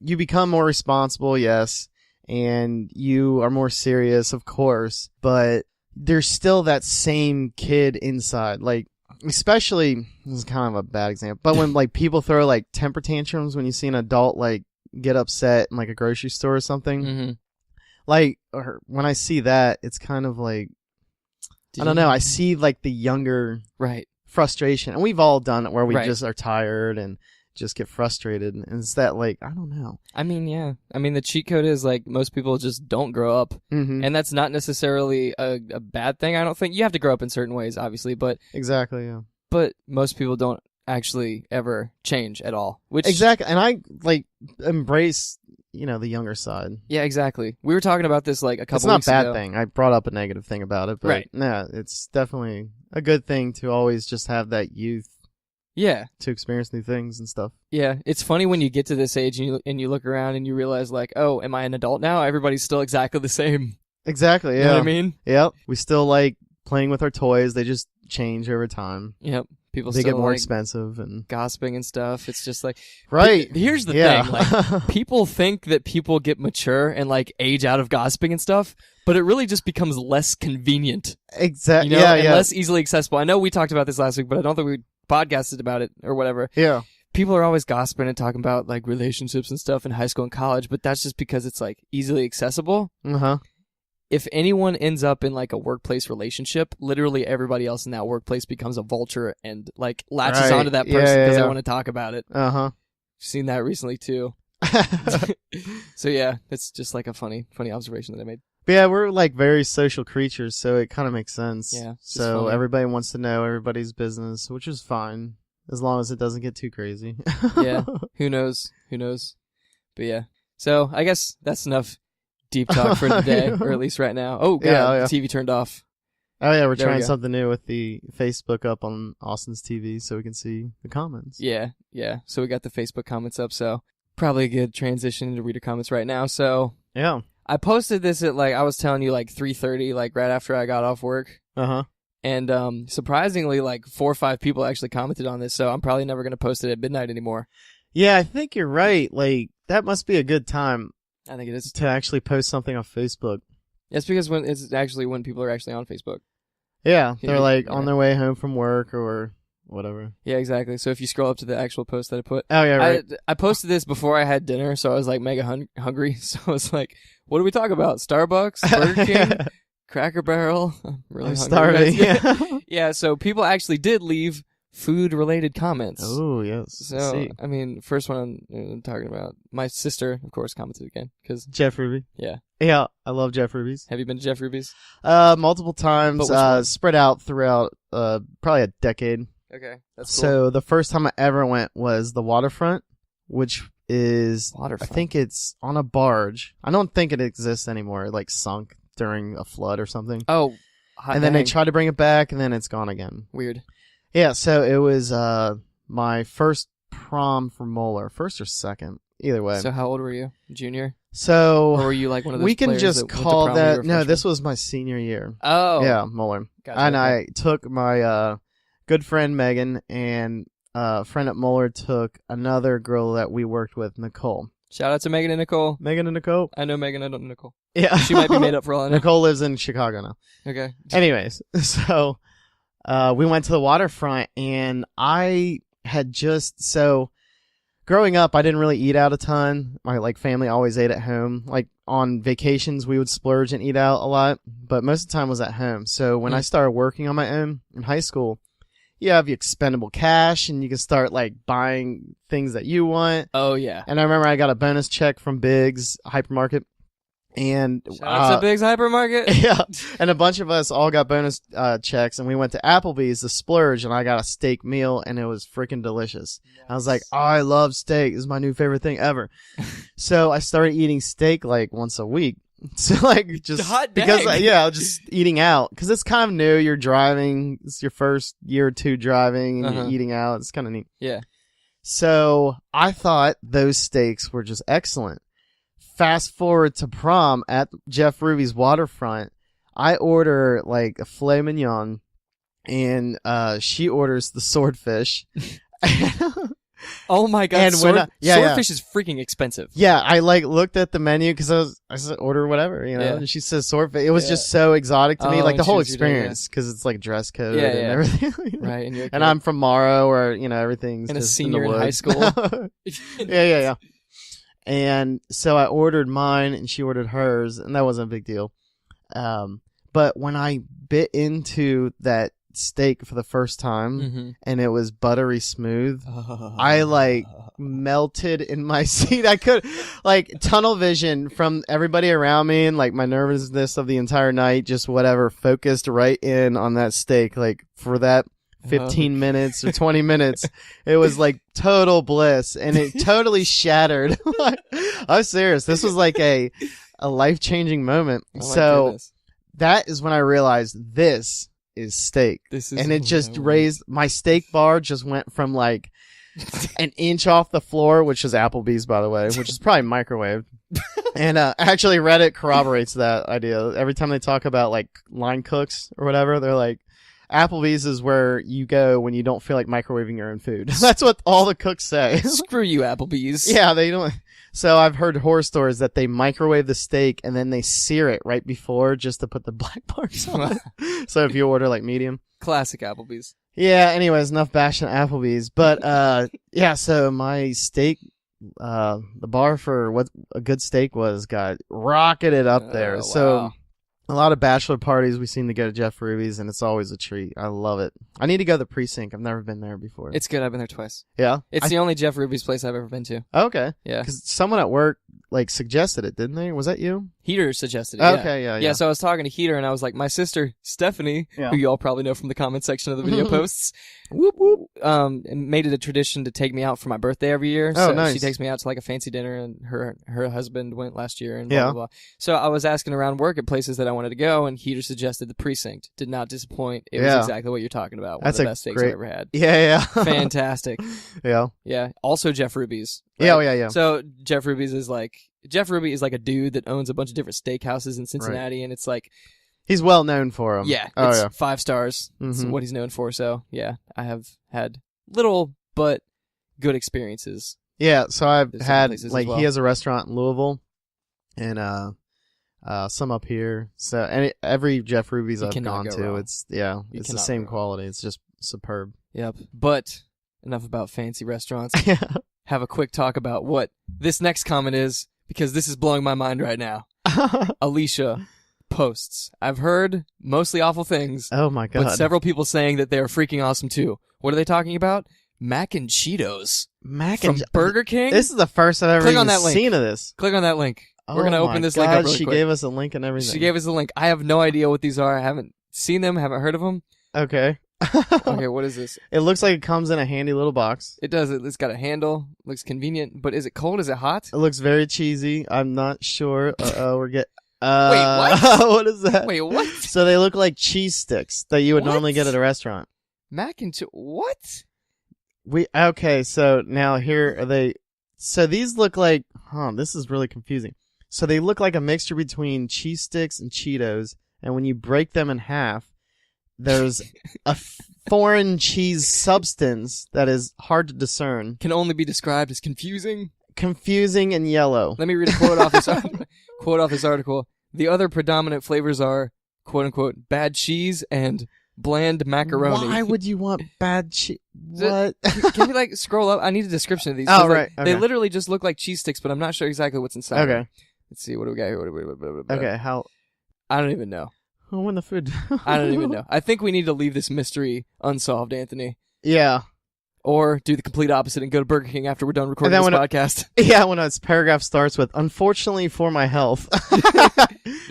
Speaker 2: you become more responsible, yes, and you are more serious, of course, but there's still that same kid inside. Like, especially, this is kind of a bad example, but when like people throw like temper tantrums when you see an adult like get upset in like a grocery store or something,
Speaker 1: Mm-hmm.
Speaker 2: like, or when I see that, it's kind of like, I don't know, I see like the younger
Speaker 1: Right.
Speaker 2: frustration, and we've all done it where we
Speaker 1: Right.
Speaker 2: just are tired and just get frustrated, and it's that like, I don't know.
Speaker 1: I mean, yeah. I mean, the cheat code is like most people just don't grow up.
Speaker 2: Mm-hmm.
Speaker 1: And that's not necessarily a bad thing, I don't think. You have to grow up in certain ways, obviously, but
Speaker 2: Exactly, yeah.
Speaker 1: most people don't actually ever change at all. Which
Speaker 2: Exactly, and I like embrace, the younger side.
Speaker 1: Yeah, exactly. We were talking about this like a couple
Speaker 2: It's not
Speaker 1: weeks
Speaker 2: a bad
Speaker 1: ago.
Speaker 2: thing. I brought up a negative thing about it, but
Speaker 1: Right.
Speaker 2: no, it's definitely a good thing to always just have that youth
Speaker 1: Yeah.
Speaker 2: to experience new things and stuff.
Speaker 1: Yeah, it's funny when you get to this age and you look around and you realize like, oh, am I an adult now? Everybody's still exactly the same.
Speaker 2: Exactly, yeah.
Speaker 1: You know what I mean?
Speaker 2: Yep. We still like playing with our toys. They just change over time.
Speaker 1: Yep. People
Speaker 2: They
Speaker 1: still
Speaker 2: get more
Speaker 1: like
Speaker 2: expensive and
Speaker 1: gossiping and stuff. It's just like
Speaker 2: right.
Speaker 1: Here's the
Speaker 2: Yeah.
Speaker 1: thing, like people think that people get mature and like age out of gossiping and stuff, but it really just becomes less convenient.
Speaker 2: Exactly.
Speaker 1: You know, and
Speaker 2: yeah.
Speaker 1: less easily accessible. I know we talked about this last week, but I don't think we podcasted about it or whatever.
Speaker 2: Yeah.
Speaker 1: People are always gossiping and talking about like relationships and stuff in high school and college, but that's just because it's like easily accessible.
Speaker 2: Uh-huh.
Speaker 1: If anyone ends up in like a workplace relationship, literally everybody else in that workplace becomes a vulture and like latches
Speaker 2: Right.
Speaker 1: onto that
Speaker 2: Yeah,
Speaker 1: person because
Speaker 2: yeah.
Speaker 1: they want to talk about it.
Speaker 2: Uh-huh.
Speaker 1: Seen that recently too. So yeah, it's just like a funny observation that I made.
Speaker 2: But yeah, we're like very social creatures, so it kind of makes sense.
Speaker 1: Yeah, it's
Speaker 2: So
Speaker 1: funny.
Speaker 2: everybody wants to know everybody's business, which is fine as long as it doesn't get too crazy.
Speaker 1: Yeah. Who knows? But yeah. So I guess that's enough deep talk for today, or at least right now. Oh god,
Speaker 2: Yeah.
Speaker 1: the TV turned off.
Speaker 2: Oh yeah, we're
Speaker 1: There we
Speaker 2: trying
Speaker 1: go.
Speaker 2: something new with the Facebook up on Austin's TV so we can see the comments.
Speaker 1: Yeah. So we got the Facebook comments up, so probably a good transition into reader comments right now. So
Speaker 2: Yeah.
Speaker 1: I posted this at like I was telling you like 3:30, like right after I got off work.
Speaker 2: Uh-huh.
Speaker 1: And surprisingly, like 4 or 5 people actually commented on this, so I'm probably never gonna post it at midnight anymore.
Speaker 2: Yeah, I think you're right. Like that must be a good time
Speaker 1: I think it is.
Speaker 2: to actually post something on Facebook.
Speaker 1: It's because when people are actually on Facebook.
Speaker 2: Yeah, they're like
Speaker 1: Yeah.
Speaker 2: on their way home from work or whatever.
Speaker 1: Yeah, exactly. So if you scroll up to the actual post that I put,
Speaker 2: Oh yeah, right.
Speaker 1: I posted this before I had dinner, so I was like mega hungry. So I was like, "What do we talk about? Starbucks, Burger King, Cracker Barrel." I'm really
Speaker 2: I'm
Speaker 1: hungry,
Speaker 2: starving.
Speaker 1: guys.
Speaker 2: Yeah.
Speaker 1: Yeah. So people actually did leave food-related comments.
Speaker 2: Oh yes.
Speaker 1: So
Speaker 2: See.
Speaker 1: I mean, first one I'm talking about, my sister, of course, commented again because
Speaker 2: Jeff Ruby.
Speaker 1: yeah.
Speaker 2: Yeah, I love Jeff Ruby's.
Speaker 1: Have you been to Jeff Ruby's?
Speaker 2: Multiple
Speaker 1: But
Speaker 2: times,
Speaker 1: which one?
Speaker 2: spread out throughout probably a decade.
Speaker 1: Okay, that's cool.
Speaker 2: So the first time I ever went was the Waterfront, which is
Speaker 1: Waterfront.
Speaker 2: I think it's on a barge. I don't think it exists anymore. It like sunk during a flood or something.
Speaker 1: Oh, hot
Speaker 2: And then they
Speaker 1: dang.
Speaker 2: tried to bring it back, and then it's gone again.
Speaker 1: Weird.
Speaker 2: Yeah, so it was my first prom for Moeller, first or second, either way.
Speaker 1: So how old were you? Junior?
Speaker 2: So
Speaker 1: Or were you like one of those
Speaker 2: we can
Speaker 1: players
Speaker 2: just
Speaker 1: that went to
Speaker 2: call
Speaker 1: prom when you
Speaker 2: that.
Speaker 1: were a
Speaker 2: No,
Speaker 1: freshman?
Speaker 2: this was my senior year.
Speaker 1: Oh.
Speaker 2: Yeah, Moeller.
Speaker 1: Gotcha,
Speaker 2: And
Speaker 1: okay.
Speaker 2: I took my good friend Megan, and a friend at Moeller took another girl that we worked with, Nicole.
Speaker 1: Shout out to Megan and Nicole.
Speaker 2: Megan and Nicole?
Speaker 1: I know Megan, I don't know Nicole.
Speaker 2: Yeah.
Speaker 1: She might be made up for all I know.
Speaker 2: Nicole lives in Chicago now.
Speaker 1: Okay.
Speaker 2: Anyways, so we went to the Waterfront, and I had so growing up, I didn't really eat out a ton. My family always ate at home. Like on vacations, we would splurge and eat out a lot, but most of the time was at home. So when I started working on my own in high school, you have your expendable cash, and you can start like buying things that you want.
Speaker 1: Oh, yeah.
Speaker 2: And I remember I got a bonus check from Biggs Hypermarket, and
Speaker 1: Shout out to Biggs Hypermarket.
Speaker 2: yeah, and a bunch of us all got bonus checks, and we went to Applebee's to splurge, and I got a steak meal, and it was freaking delicious. I was like, oh, I love steak. This is my new favorite thing ever. So I started eating steak like once a week. So like just
Speaker 1: Hot
Speaker 2: because
Speaker 1: dang.
Speaker 2: just eating out because it's kind of new. You're driving. It's your first year or two driving, and
Speaker 1: Uh-huh.
Speaker 2: you're eating out. It's kind of neat.
Speaker 1: Yeah.
Speaker 2: So I thought those steaks were just excellent. Fast forward to prom at Jeff Ruby's Waterfront. I order like a filet mignon, and she orders the swordfish.
Speaker 1: Oh, my God.
Speaker 2: And when
Speaker 1: Swordfish is freaking expensive.
Speaker 2: Yeah, I looked at the menu because I said order whatever,
Speaker 1: Yeah.
Speaker 2: and she says swordfish. It was
Speaker 1: Yeah.
Speaker 2: just so exotic to me,
Speaker 1: Oh,
Speaker 2: like the
Speaker 1: and
Speaker 2: whole
Speaker 1: she was eating, yeah.
Speaker 2: experience because it's like dress code
Speaker 1: Yeah,
Speaker 2: and
Speaker 1: yeah.
Speaker 2: everything.
Speaker 1: Right. And, you're
Speaker 2: And I'm from Morrow, where everything's
Speaker 1: And a
Speaker 2: just
Speaker 1: senior
Speaker 2: in,
Speaker 1: in
Speaker 2: the
Speaker 1: high
Speaker 2: woods.
Speaker 1: school.
Speaker 2: Yeah. And so I ordered mine, and she ordered hers, and that wasn't a big deal. But when I bit into that steak for the first time,
Speaker 1: Mm-hmm.
Speaker 2: and it was buttery smooth, I melted in my seat. I could tunnel vision from everybody around me, and my nervousness of the entire night, just whatever, focused right in on that steak. For that 15 minutes or 20 minutes, it was total bliss, and it totally shattered. I'm serious. This was a life-changing moment.
Speaker 1: Oh, my
Speaker 2: So
Speaker 1: goodness.
Speaker 2: that is when I realized this is steak.
Speaker 1: This is
Speaker 2: And it just
Speaker 1: no way.
Speaker 2: raised my steak bar, just went from an inch off the floor, which is Applebee's, by the way, which is probably microwaved. And actually, Reddit corroborates that idea. Every time they talk about like line cooks or whatever, they're like, Applebee's is where you go when you don't feel like microwaving your own food. That's what all the cooks say.
Speaker 1: Screw you, Applebee's.
Speaker 2: Yeah, they don't. So I've heard horror stories that they microwave the steak and then they sear it right before just to put the black parts on it. So if you order like medium.
Speaker 1: Classic Applebee's.
Speaker 2: Yeah, anyways, enough bashing Applebee's. But yeah, so my steak, the bar for what a good steak was got rocketed up there.
Speaker 1: Oh,
Speaker 2: So
Speaker 1: wow.
Speaker 2: a lot of bachelor parties we seem to go to Jeff Ruby's, and it's always a treat. I love it. I need to go to the Precinct. I've never been there before.
Speaker 1: It's good. I've been there twice.
Speaker 2: Yeah?
Speaker 1: It's the only Jeff Ruby's place I've ever been to.
Speaker 2: Okay.
Speaker 1: Yeah.
Speaker 2: Because someone at work like suggested it, didn't they? Was that you?
Speaker 1: Heater suggested it.
Speaker 2: Okay, yeah.
Speaker 1: Yeah, so I was talking to Heater, and I was like, my sister, Stephanie,
Speaker 2: Yeah.
Speaker 1: who you all probably know from the comment section of the video posts,
Speaker 2: Whoop whoop.
Speaker 1: and made it a tradition to take me out for my birthday every year.
Speaker 2: Oh,
Speaker 1: So
Speaker 2: nice.
Speaker 1: she takes me out to like a fancy dinner, and her husband went last year, and
Speaker 2: Yeah.
Speaker 1: blah, blah, blah. So I was asking around work at places that I wanted to go, and Heater suggested the Precinct. Did not disappoint. It
Speaker 2: Yeah.
Speaker 1: was exactly what you're talking about. One
Speaker 2: That's
Speaker 1: of the
Speaker 2: a
Speaker 1: best steaks
Speaker 2: great-
Speaker 1: I've ever had.
Speaker 2: Yeah.
Speaker 1: Fantastic.
Speaker 2: Yeah.
Speaker 1: Yeah. Also Jeff Ruby's.
Speaker 2: Yeah,
Speaker 1: right?
Speaker 2: oh, yeah.
Speaker 1: So Jeff Ruby is like a dude that owns a bunch of different steakhouses in Cincinnati, and it's like,
Speaker 2: He's well known for him.
Speaker 1: yeah,
Speaker 2: Oh,
Speaker 1: it's
Speaker 2: yeah.
Speaker 1: 5 stars. It's
Speaker 2: Mhm.
Speaker 1: what he's known for. So yeah, I have had little but good experiences.
Speaker 2: Yeah, so I've
Speaker 1: There's
Speaker 2: had,
Speaker 1: different places
Speaker 2: like,
Speaker 1: as well.
Speaker 2: he has a restaurant in Louisville, and some up here. So every Jeff Ruby's
Speaker 1: You
Speaker 2: I've
Speaker 1: cannot
Speaker 2: gone
Speaker 1: go
Speaker 2: to,
Speaker 1: wrong.
Speaker 2: it's
Speaker 1: You
Speaker 2: the
Speaker 1: cannot
Speaker 2: same
Speaker 1: go wrong.
Speaker 2: quality. It's just superb.
Speaker 1: Yep. But enough about fancy restaurants.
Speaker 2: Yeah.
Speaker 1: Have a quick talk about what this next comment is, because this is blowing my mind right now. Alicia posts, I've heard mostly awful things,
Speaker 2: Oh my god.
Speaker 1: but several people saying that they're freaking awesome too. What are they talking about? Mac and Cheetos
Speaker 2: Mac
Speaker 1: from
Speaker 2: and
Speaker 1: Burger King.
Speaker 2: This is the first I've ever
Speaker 1: Click
Speaker 2: even
Speaker 1: on that link.
Speaker 2: seen of this.
Speaker 1: Click on that link. We're gonna
Speaker 2: Oh
Speaker 1: open
Speaker 2: my
Speaker 1: this link up
Speaker 2: God,
Speaker 1: really
Speaker 2: she
Speaker 1: quick.
Speaker 2: gave us a link and everything.
Speaker 1: She gave us a link. I have no idea what these are. I haven't seen them. Haven't heard of them.
Speaker 2: Okay.
Speaker 1: Okay, what is this?
Speaker 2: It looks like it comes in a handy little box.
Speaker 1: It does. It's got a handle. Looks convenient. But is it cold? Is it hot?
Speaker 2: It looks very cheesy. I'm not sure. We're get.
Speaker 1: what?
Speaker 2: What is that?
Speaker 1: Wait, what?
Speaker 2: So they look like cheese sticks that you would
Speaker 1: What?
Speaker 2: normally get at a restaurant.
Speaker 1: Mac and what?
Speaker 2: Okay, so now here are they. So these look like, this is really confusing. So they look like a mixture between cheese sticks and Cheetos, and when you break them in half, there's a foreign cheese substance that is hard to discern,
Speaker 1: Can only be described as confusing.
Speaker 2: confusing and yellow.
Speaker 1: Let me read a quote off this quote off this article. The other predominant flavors are "quote unquote" bad cheese and bland macaroni.
Speaker 2: Why would you want bad cheese?
Speaker 1: it-
Speaker 2: What?
Speaker 1: Can you like scroll up? I need a description of these. 'cause,
Speaker 2: Oh,
Speaker 1: like,
Speaker 2: right,
Speaker 1: They
Speaker 2: okay.
Speaker 1: literally just look like cheese sticks, but I'm not sure exactly what's inside.
Speaker 2: Okay.
Speaker 1: Let's see. What do we got here?
Speaker 2: Okay, how?
Speaker 1: I don't even know.
Speaker 2: When the food?
Speaker 1: I don't even know. I think we need to leave this mystery unsolved, Anthony.
Speaker 2: Yeah.
Speaker 1: Or do the complete opposite and go to Burger King after we're done recording
Speaker 2: then
Speaker 1: this
Speaker 2: when
Speaker 1: podcast.
Speaker 2: Yeah, when its paragraph starts with, unfortunately for my health.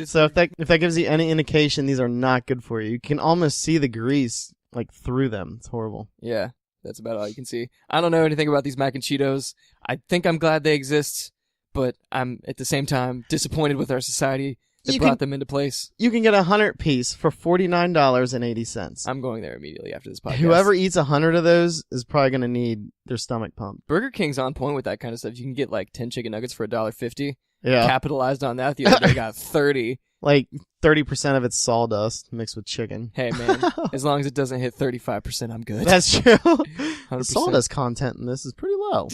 Speaker 2: So if that gives you any indication, these are not good for you. You can almost see the grease like through them. It's horrible.
Speaker 1: Yeah, that's about all you can see. I don't know anything about these mac and Cheetos. I think I'm glad they exist, but I'm at the same time disappointed with our society that
Speaker 2: You
Speaker 1: brought
Speaker 2: can-
Speaker 1: them into place.
Speaker 2: You can get 100 piece for $49.80.
Speaker 1: I'm going there immediately after this podcast.
Speaker 2: Whoever eats 100 of those is probably going to need their stomach pumped.
Speaker 1: Burger King's on point with that kind of stuff. You can get like 10 chicken nuggets for $1.50.
Speaker 2: Yeah.
Speaker 1: Capitalized on that. The other day got 30.
Speaker 2: Like 30% of it's sawdust mixed with chicken.
Speaker 1: Hey man, as long as it doesn't hit 35%, I'm good.
Speaker 2: That's true. The
Speaker 1: 100%.
Speaker 2: sawdust content in this is pretty low.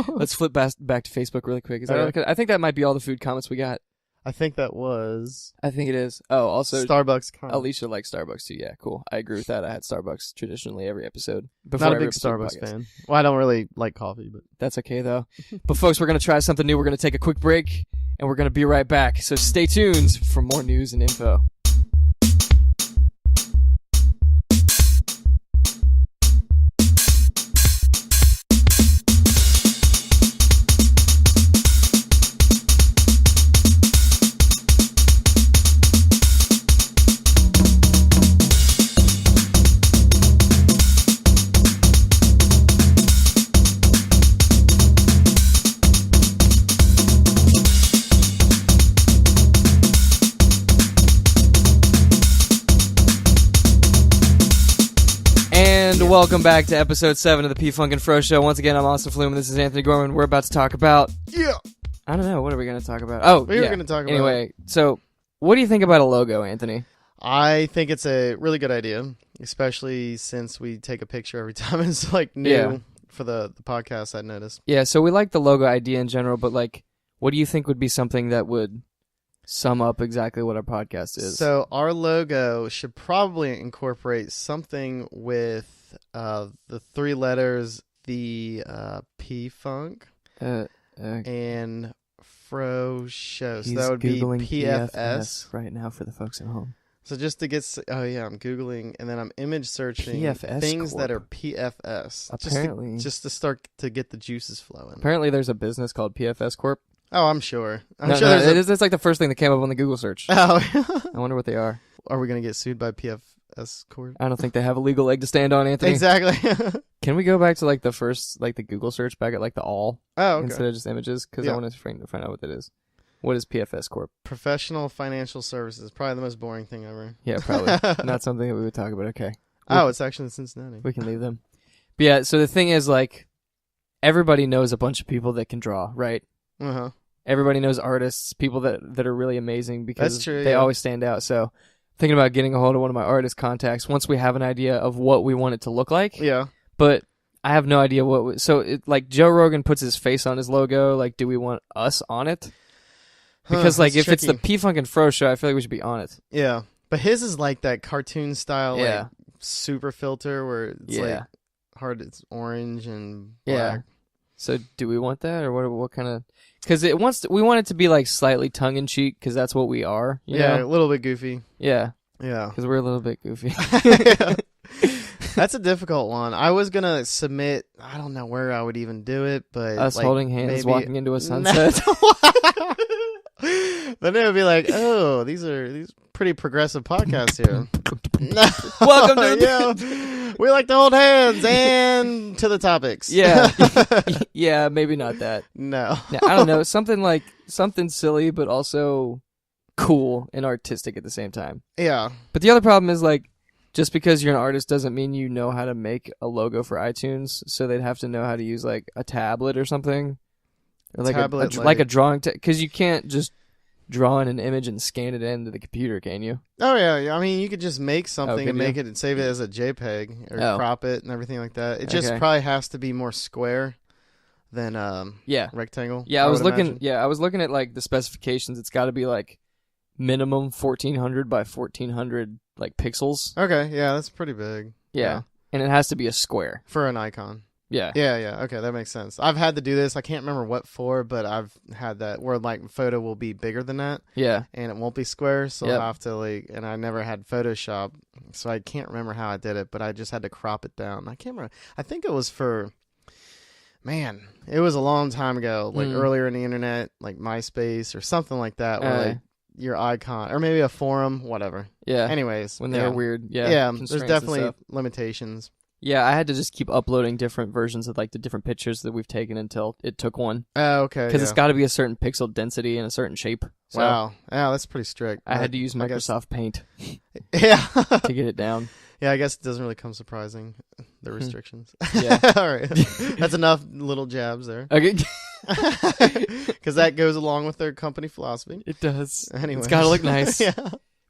Speaker 1: Let's flip back to Facebook really quick. Is that
Speaker 2: Okay.
Speaker 1: okay? I think that might be all the food comments we got.
Speaker 2: I think that was
Speaker 1: I think it is. Oh, also
Speaker 2: Starbucks comment.
Speaker 1: Alicia likes Starbucks too. Yeah, cool. I agree with that. I had Starbucks traditionally every episode. Before
Speaker 2: Not a
Speaker 1: every
Speaker 2: big
Speaker 1: episode of the
Speaker 2: Starbucks
Speaker 1: podcast.
Speaker 2: fan. Well, I don't really like coffee, but
Speaker 1: That's okay though. But folks, we're gonna try something new. We're gonna take a quick break, and we're gonna be right back. So stay tuned for more news and info. And welcome back to episode 7 of the P Funk and Fro Show. Once again, I'm Austin Flume, and this is Anthony Gorman. We're about to talk about...
Speaker 2: yeah.
Speaker 1: I don't know. What are we going to talk about? Oh,
Speaker 2: We
Speaker 1: yeah.
Speaker 2: were going to talk about.
Speaker 1: Anyway, so what do you think about a logo, Anthony?
Speaker 2: I think it's a really good idea, especially since we take a picture every time it's like new
Speaker 1: Yeah.
Speaker 2: for the podcast. I noticed.
Speaker 1: Yeah, so we like the logo idea in general, but like, what do you think would be something that would sum up exactly what our podcast is?
Speaker 2: So our logo should probably incorporate something with the 3 letters, the P Funk and Fro Show. So
Speaker 1: he's
Speaker 2: that would be
Speaker 1: Googling
Speaker 2: PFS.
Speaker 1: right now for the folks at home.
Speaker 2: So just to get, I'm Googling and then I'm image searching
Speaker 1: PFS
Speaker 2: things
Speaker 1: Corp.
Speaker 2: that are PFS.
Speaker 1: Apparently,
Speaker 2: Just to start to get the juices flowing.
Speaker 1: apparently there's a business called PFS Corp.
Speaker 2: Oh, I'm sure. I'm
Speaker 1: No,
Speaker 2: sure
Speaker 1: no,
Speaker 2: there's
Speaker 1: it's like the first thing that came up on the Google search.
Speaker 2: Oh,
Speaker 1: I wonder what they are.
Speaker 2: are we gonna get sued by PFS Corp?
Speaker 1: I don't think they have a legal leg to stand on, Anthony.
Speaker 2: Exactly.
Speaker 1: Can we go back to like the first, like the Google search back at like the all
Speaker 2: Oh, okay.
Speaker 1: instead of just images? Because I
Speaker 2: Yeah.
Speaker 1: want to find out what that is. What is PFS Corp?
Speaker 2: Professional financial services, probably the most boring thing ever.
Speaker 1: Yeah, probably not something that we would talk about. Okay,
Speaker 2: Oh, it's actually in Cincinnati.
Speaker 1: we can leave them. But yeah, so the thing is, like, everybody knows a bunch of people that can draw, right?
Speaker 2: Uh huh.
Speaker 1: Everybody knows artists, people that are really amazing because
Speaker 2: That's true,
Speaker 1: they
Speaker 2: yeah.
Speaker 1: always stand out. So thinking about getting a hold of one of my artist contacts once we have an idea of what we want it to look like.
Speaker 2: Yeah.
Speaker 1: But I have no idea like Joe Rogan puts his face on his logo. Like, do we want us on it? Because like
Speaker 2: that's
Speaker 1: if it's the
Speaker 2: tricky.
Speaker 1: P Funk and Fro show, I feel like we should be on it.
Speaker 2: Yeah, but his is like that cartoon style,
Speaker 1: Yeah.
Speaker 2: like super filter where it's
Speaker 1: Yeah.
Speaker 2: like hard. It's orange and
Speaker 1: Yeah.
Speaker 2: black.
Speaker 1: So do we want that, or what kind of? Because we want it to be like slightly tongue in cheek, because that's what we are. You
Speaker 2: Yeah,
Speaker 1: know?
Speaker 2: a little bit goofy.
Speaker 1: Yeah.
Speaker 2: Yeah.
Speaker 1: Because we're a little bit goofy.
Speaker 2: That's a difficult one. I was gonna submit. I don't know where I would even do it, but
Speaker 1: Us
Speaker 2: like,
Speaker 1: holding hands,
Speaker 2: maybe-
Speaker 1: walking into a sunset.
Speaker 2: Then it would be like, oh, these pretty progressive podcasts here.
Speaker 1: Welcome to the-
Speaker 2: yeah. We like to hold hands and to the topics.
Speaker 1: Yeah. Yeah, maybe not that.
Speaker 2: No.
Speaker 1: Yeah, I don't know. Something silly, but also cool and artistic at the same time.
Speaker 2: Yeah.
Speaker 1: But the other problem is, like, just because you're an artist doesn't mean you know how to make a logo for iTunes. So they'd have to know how to use like a tablet or something, or like
Speaker 2: Tablet,
Speaker 1: like a drawing. Because you can't just draw in an image and scan it into the computer, can you?
Speaker 2: Oh yeah. I mean, you could just make something
Speaker 1: could
Speaker 2: and
Speaker 1: you?
Speaker 2: make it and save it as a JPEG or
Speaker 1: Oh.
Speaker 2: crop it and everything like that. It just
Speaker 1: Okay.
Speaker 2: probably has to be more square than
Speaker 1: Yeah.
Speaker 2: rectangle.
Speaker 1: Yeah, I was
Speaker 2: would
Speaker 1: looking.
Speaker 2: imagine.
Speaker 1: Yeah, I was looking at like the specifications. It's got to be like minimum 1400 by 1400 like pixels.
Speaker 2: Okay. Yeah, that's pretty big.
Speaker 1: Yeah. And it has to be a square.
Speaker 2: For an icon.
Speaker 1: Yeah.
Speaker 2: Yeah. Okay, that makes sense. I've had to do this. I can't remember what for, but I've had that where like photo will be bigger than that
Speaker 1: Yeah.
Speaker 2: and it won't be square. So
Speaker 1: Yep.
Speaker 2: I'll have to like, and I never had Photoshop, so I can't remember how I did it, but I just had to crop it down. I can't remember. I think it was for, man, it was a long time ago, like earlier in the internet, like MySpace or something like that, where like your icon or maybe a forum, whatever.
Speaker 1: Yeah.
Speaker 2: Anyways,
Speaker 1: When they were weird. Yeah.
Speaker 2: Yeah,
Speaker 1: constraints
Speaker 2: there's
Speaker 1: and
Speaker 2: definitely
Speaker 1: stuff.
Speaker 2: limitations.
Speaker 1: Yeah, I had to just keep uploading different versions of like the different pictures that we've taken until it took one.
Speaker 2: Oh, okay.
Speaker 1: Because
Speaker 2: yeah.
Speaker 1: it's got to be a certain pixel density and a certain shape. So
Speaker 2: Wow. Yeah, that's pretty strict.
Speaker 1: I had to use
Speaker 2: I guess-
Speaker 1: Microsoft Paint
Speaker 2: Yeah.
Speaker 1: to get it down.
Speaker 2: Yeah, I guess it doesn't really come surprising, the restrictions.
Speaker 1: Yeah.
Speaker 2: All right. That's enough little jabs there.
Speaker 1: Okay.
Speaker 2: Because that goes along with their company philosophy.
Speaker 1: It does.
Speaker 2: Anyway.
Speaker 1: It's got to look nice.
Speaker 2: Yeah.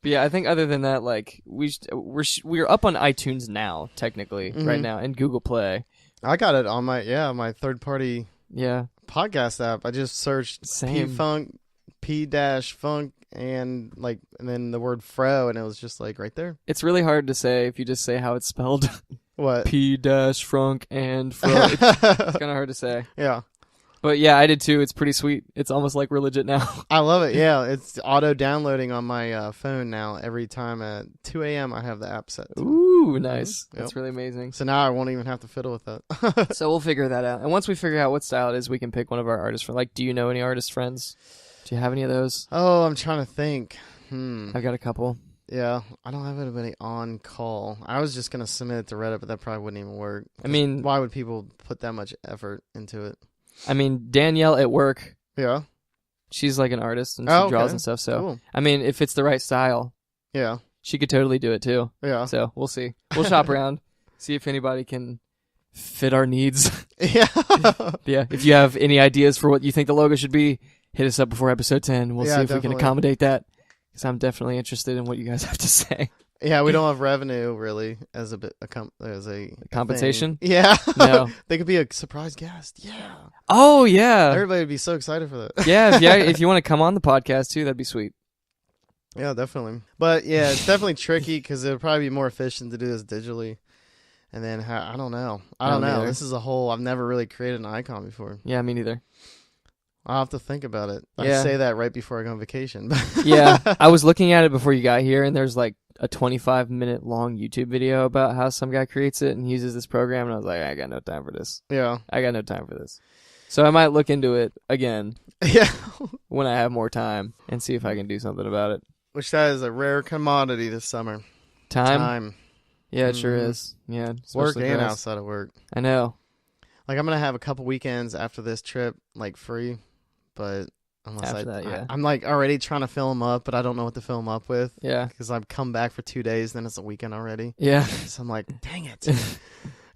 Speaker 1: But yeah, I think other than that, like we're up on iTunes now, technically, right
Speaker 2: Mhm.
Speaker 1: now, and Google Play.
Speaker 2: I got it on my third-party
Speaker 1: Yeah.
Speaker 2: podcast app. I just searched
Speaker 1: Same.
Speaker 2: P-Funk, P-Funk, and then the word fro, and it was just like right there.
Speaker 1: It's really hard to say if you just say how it's spelled.
Speaker 2: What?
Speaker 1: P-Frunk and Fro. It's kind of hard to say.
Speaker 2: Yeah.
Speaker 1: But yeah, I did too. It's pretty sweet. It's almost like we're legit now.
Speaker 2: I love it. Yeah, it's auto-downloading on my phone now. Every time at 2 a.m. I have the app set.
Speaker 1: Ooh, nice.
Speaker 2: Yep.
Speaker 1: That's really amazing.
Speaker 2: So now I won't even have to fiddle with that.
Speaker 1: So we'll figure that out. And once we figure out what style it is, we can pick one of our artists for. Like, do you know any artist friends? Do you have any of those?
Speaker 2: Oh, I'm trying to think.
Speaker 1: I've got a couple.
Speaker 2: Yeah, I don't have anybody on call. I was just going to submit it to Reddit, but that probably wouldn't even work.
Speaker 1: I mean,
Speaker 2: Why would people put that much effort into it?
Speaker 1: Danielle at work,
Speaker 2: Yeah.
Speaker 1: she's like an artist and she
Speaker 2: Oh, okay.
Speaker 1: draws and stuff. So,
Speaker 2: Cool.
Speaker 1: I mean, if it's the right style,
Speaker 2: Yeah.
Speaker 1: she could totally do it too.
Speaker 2: Yeah.
Speaker 1: So we'll see. We'll shop around, see if anybody can fit our needs.
Speaker 2: Yeah.
Speaker 1: Yeah. If you have any ideas for what you think the logo should be, hit us up before episode 10. We'll
Speaker 2: Yeah,
Speaker 1: see if we
Speaker 2: definitely.
Speaker 1: can accommodate that. Because I'm definitely interested in what you guys have to say.
Speaker 2: Yeah, we don't have revenue really as a
Speaker 1: Compensation?
Speaker 2: thing. Yeah,
Speaker 1: No.
Speaker 2: they could be a surprise guest. Yeah,
Speaker 1: Oh, yeah.
Speaker 2: everybody would be so excited for that.
Speaker 1: Yeah, if you want to come on the podcast too, that'd be sweet.
Speaker 2: Yeah, definitely. But yeah, it's definitely tricky because it would probably be more efficient to do this digitally. And then I don't know. I don't know.
Speaker 1: neither.
Speaker 2: This is a whole. I've never really created an icon before.
Speaker 1: Yeah, me neither.
Speaker 2: I'll have to think about it.
Speaker 1: Yeah.
Speaker 2: I say that right before I go on vacation.
Speaker 1: Yeah, I was looking at it before you got here, and there's like a 25-minute long YouTube video about how some guy creates it and uses this program, and I was like, I got no time for this.
Speaker 2: Yeah.
Speaker 1: I got no time for this. So I might look into it again
Speaker 2: Yeah.
Speaker 1: when I have more time and see if I can do something about it.
Speaker 2: Which that is a rare commodity this summer.
Speaker 1: Time? Yeah, it sure
Speaker 2: Mhm.
Speaker 1: is. Yeah,
Speaker 2: Work
Speaker 1: especially
Speaker 2: and
Speaker 1: for us.
Speaker 2: outside of work.
Speaker 1: I know.
Speaker 2: Like I'm gonna have a couple weekends after this trip, like free, but unless
Speaker 1: After that, yeah.
Speaker 2: I'm like already trying to fill them up, but I don't know what to fill them up with
Speaker 1: Yeah.
Speaker 2: because I've come back for 2 days, then it's a weekend already.
Speaker 1: Yeah.
Speaker 2: So I'm like, dang it.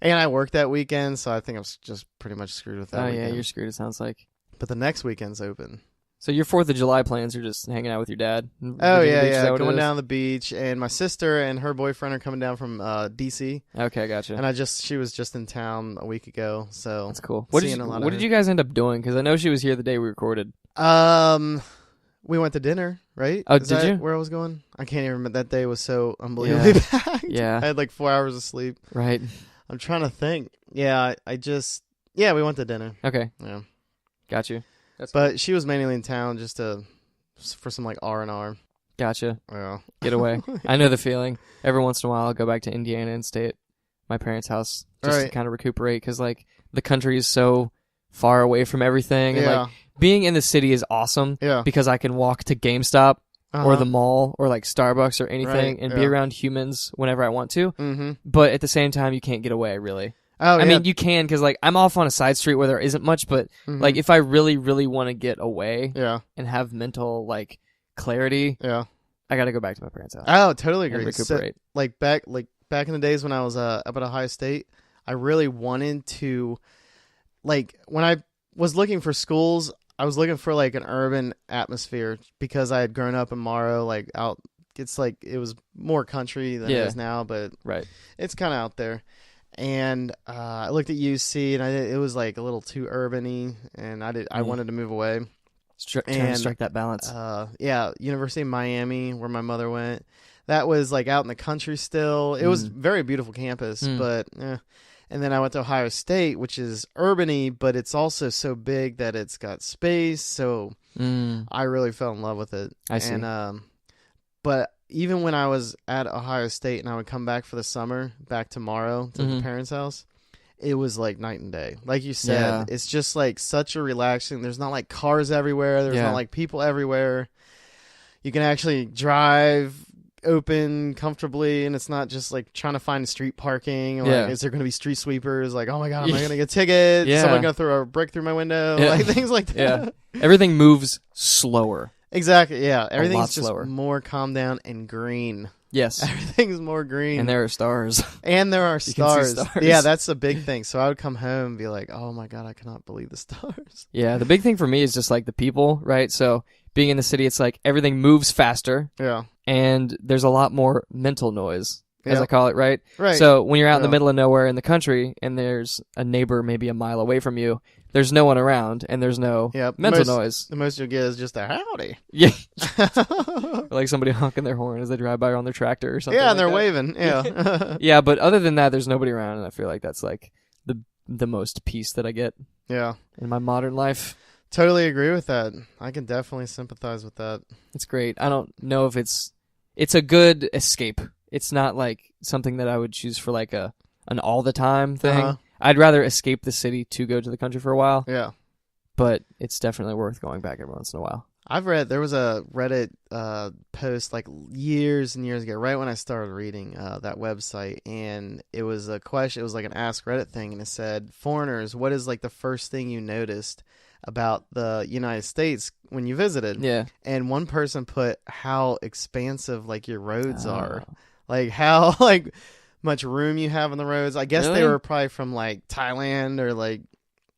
Speaker 2: And I work that weekend, so I think I'm just pretty much screwed with that.
Speaker 1: Oh, yeah,
Speaker 2: weekend.
Speaker 1: you're screwed, it sounds like.
Speaker 2: But the next weekend's open.
Speaker 1: So your 4th of July plans are just hanging out with your dad? in
Speaker 2: Oh
Speaker 1: Virginia
Speaker 2: yeah,
Speaker 1: Beach, is
Speaker 2: yeah.
Speaker 1: that what it
Speaker 2: Going
Speaker 1: is?
Speaker 2: down to the beach, and my sister and her boyfriend are coming down from DC,
Speaker 1: Okay, gotcha.
Speaker 2: and she was just in town a week ago, so
Speaker 1: That's cool. What
Speaker 2: seeing a lot of
Speaker 1: what did
Speaker 2: her.
Speaker 1: you guys end up doing? Because I know she was here the day we recorded.
Speaker 2: We went to dinner, right?
Speaker 1: Oh,
Speaker 2: Is
Speaker 1: did
Speaker 2: that
Speaker 1: you?
Speaker 2: Where I was going? I can't even remember. That day was so unbelievably packed.
Speaker 1: Yeah.
Speaker 2: I had like 4 hours of sleep.
Speaker 1: Right.
Speaker 2: I'm trying to think. Yeah, we went to dinner.
Speaker 1: Okay.
Speaker 2: Yeah,
Speaker 1: Got you.
Speaker 2: but she was mainly in town for some like R&R.
Speaker 1: Gotcha.
Speaker 2: Yeah.
Speaker 1: Get away. I know the feeling. Every once in a while, I'll go back to Indiana and stay at my parents' house just to
Speaker 2: Right.
Speaker 1: kind of recuperate because, like, the country is so far away from everything. And,
Speaker 2: Yeah.
Speaker 1: like, being in the city is awesome
Speaker 2: Yeah.
Speaker 1: because I can walk to GameStop or
Speaker 2: Uh-huh.
Speaker 1: the mall or, like, Starbucks or anything
Speaker 2: Right,
Speaker 1: and be
Speaker 2: yeah.
Speaker 1: around humans whenever I want to.
Speaker 2: Mm-hmm.
Speaker 1: But at the same time, you can't get away, really.
Speaker 2: Oh,
Speaker 1: I mean, you can because, like, I'm off on a side street where there isn't much, but,
Speaker 2: Mhm.
Speaker 1: like, if I really, really want to get away
Speaker 2: yeah,
Speaker 1: and have mental, like, clarity,
Speaker 2: yeah.
Speaker 1: I got to go back to my parents' house
Speaker 2: Oh, totally
Speaker 1: and
Speaker 2: agree.
Speaker 1: recuperate.
Speaker 2: Like back in the days when I was up at Ohio State, I really wanted to, like, when I was looking for schools, I was looking for like an urban atmosphere because I had grown up in Morrow, like out. It's like it was more country than it
Speaker 1: Yeah.
Speaker 2: is now, but
Speaker 1: Right.
Speaker 2: it's kind of out there. And I looked at UC, and it was like a little too urban-y, and I wanted to move away.
Speaker 1: Trying to
Speaker 2: And,
Speaker 1: strike that balance.
Speaker 2: Yeah, University of Miami, where my mother went. That was like out in the country still. It was very beautiful campus, but and then I went to Ohio State, which is urban-y, but it's also so big that it's got space. So I really fell in love with it.
Speaker 1: I see.
Speaker 2: And but even when I was at Ohio State and I would come back for the summer, back tomorrow to the parents' house, it was like night and day. Like you said,
Speaker 1: Yeah.
Speaker 2: it's just like such a relaxing. There's not like cars everywhere. There's
Speaker 1: Yeah.
Speaker 2: not like people everywhere. You can actually drive open comfortably, and it's not just like trying to find street parking. Or,
Speaker 1: Yeah.
Speaker 2: like, is there going to be street sweepers? Like, oh my God, am I going to get tickets?
Speaker 1: Yeah.
Speaker 2: Is someone going to throw a brick through my window?
Speaker 1: Yeah.
Speaker 2: Like things like that.
Speaker 1: Yeah. Everything moves slower.
Speaker 2: Exactly. Yeah.
Speaker 1: lot
Speaker 2: Everything's just
Speaker 1: slower.
Speaker 2: more calmed down and green.
Speaker 1: Yes.
Speaker 2: Everything's more green.
Speaker 1: And there are stars.
Speaker 2: And there are
Speaker 1: You can see
Speaker 2: stars.
Speaker 1: stars.
Speaker 2: Yeah, that's a big thing. So I would come home and be like, oh my God, I cannot believe the stars.
Speaker 1: Yeah. The big thing for me is just like the people, right? So being in the city, it's like everything moves faster
Speaker 2: Yeah.
Speaker 1: and there's a lot more mental noise, as
Speaker 2: Yeah.
Speaker 1: I call it, right?
Speaker 2: Right.
Speaker 1: So when you're out in the
Speaker 2: Yeah.
Speaker 1: middle of nowhere in the country and there's a neighbor maybe a mile away from you, there's no one around and there's no
Speaker 2: Yeah,
Speaker 1: mental noise.
Speaker 2: The most you'll get is just a howdy.
Speaker 1: Yeah. Or like somebody honking their horn as they drive by on their tractor or something.
Speaker 2: Yeah, and
Speaker 1: like
Speaker 2: they're
Speaker 1: that.
Speaker 2: waving. Yeah.
Speaker 1: Yeah, but other than that, there's nobody around, and I feel like that's like the most peace that I get
Speaker 2: Yeah.
Speaker 1: in my modern life.
Speaker 2: Totally agree with that. I can definitely sympathize with that.
Speaker 1: It's great. I don't know if it's a good escape. It's not like something that I would choose for like an all the time thing.
Speaker 2: Uh-huh.
Speaker 1: I'd rather escape the city to go to the country for a while,
Speaker 2: Yeah.
Speaker 1: but it's definitely worth going back every once in a while.
Speaker 2: I've read, there was a Reddit post like years and years ago, right when I started reading that website, and it was a question, it was like an Ask Reddit thing, and it said, foreigners, what is like the first thing you noticed about the United States when you visited?
Speaker 1: Yeah.
Speaker 2: And one person put how expansive like your roads are.
Speaker 1: Oh.
Speaker 2: Like how like much room you have on the roads. I guess they
Speaker 1: Really?
Speaker 2: were probably from like Thailand or like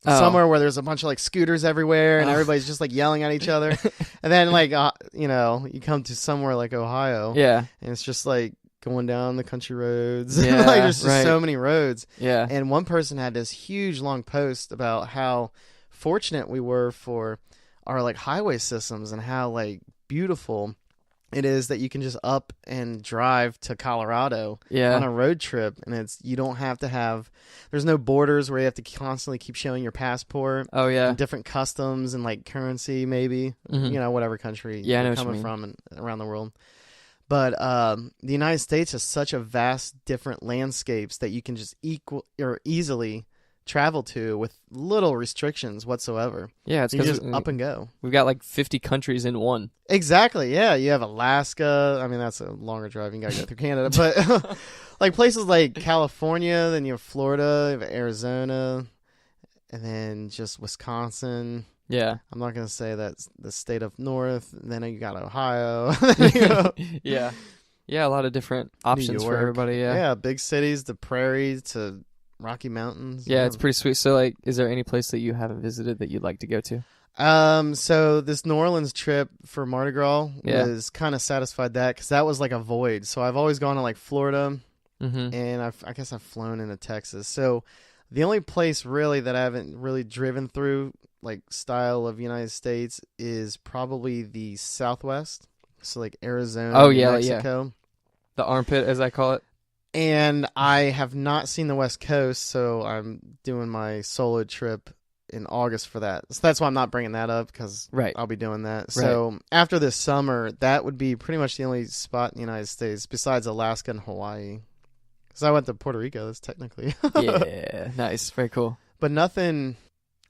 Speaker 2: somewhere where there's a bunch of like scooters everywhere and everybody's just like yelling at each other. And then like you come to somewhere like Ohio,
Speaker 1: Yeah.
Speaker 2: and it's just like going down the country roads.
Speaker 1: Yeah,
Speaker 2: Like there's just
Speaker 1: right.
Speaker 2: so many roads.
Speaker 1: Yeah.
Speaker 2: And one person had this huge long post about how fortunate we were for our like highway systems and how like beautiful it is that you can just up and drive to Colorado
Speaker 1: Yeah.
Speaker 2: on a road trip, and you don't have to have, there's no borders where you have to constantly keep showing your passport.
Speaker 1: Oh yeah.
Speaker 2: And different customs and like currency, maybe,
Speaker 1: Mhm.
Speaker 2: whatever country
Speaker 1: Yeah, I know
Speaker 2: you're
Speaker 1: what you
Speaker 2: coming
Speaker 1: mean.
Speaker 2: from and around the world. But the United States has such a vast different landscapes that you can just easily travel to with little restrictions whatsoever.
Speaker 1: Yeah, it's
Speaker 2: You
Speaker 1: because
Speaker 2: just up and go.
Speaker 1: we've got like 50 countries in one.
Speaker 2: Exactly. Yeah, you have Alaska. I mean, that's a longer drive. You gotta go through Canada, but like places like California, then you have Florida, you have Arizona, and then just Wisconsin.
Speaker 1: Yeah.
Speaker 2: I'm not gonna say that's the state up north. Then you got Ohio.
Speaker 1: Yeah. Yeah, a lot of different options for
Speaker 2: York.
Speaker 1: everybody. Yeah.
Speaker 2: Yeah, big cities, the prairies to Rocky Mountains.
Speaker 1: Yeah, it's pretty sweet. So, like, is there any place that you haven't visited that you'd like to go to?
Speaker 2: So this New Orleans trip for Mardi Gras
Speaker 1: Yeah.
Speaker 2: was kind of satisfied that because that was like a void. So I've always gone to like Florida,
Speaker 1: Mm-hmm.
Speaker 2: and I guess I've flown into Texas. So the only place really that I haven't really driven through like style of United States is probably the Southwest. So like Arizona,
Speaker 1: Oh,
Speaker 2: New
Speaker 1: yeah,
Speaker 2: Mexico.
Speaker 1: The armpit, as I call it.
Speaker 2: And I have not seen the West Coast, so I'm doing my solo trip in August for that. So that's why I'm not bringing that up, because
Speaker 1: Right.
Speaker 2: I'll be doing that. So after this summer, that would be pretty much the only spot in the United States besides Alaska and Hawaii. Because I went to Puerto Rico, that's technically.
Speaker 1: Yeah. Nice. Very cool.
Speaker 2: But nothing,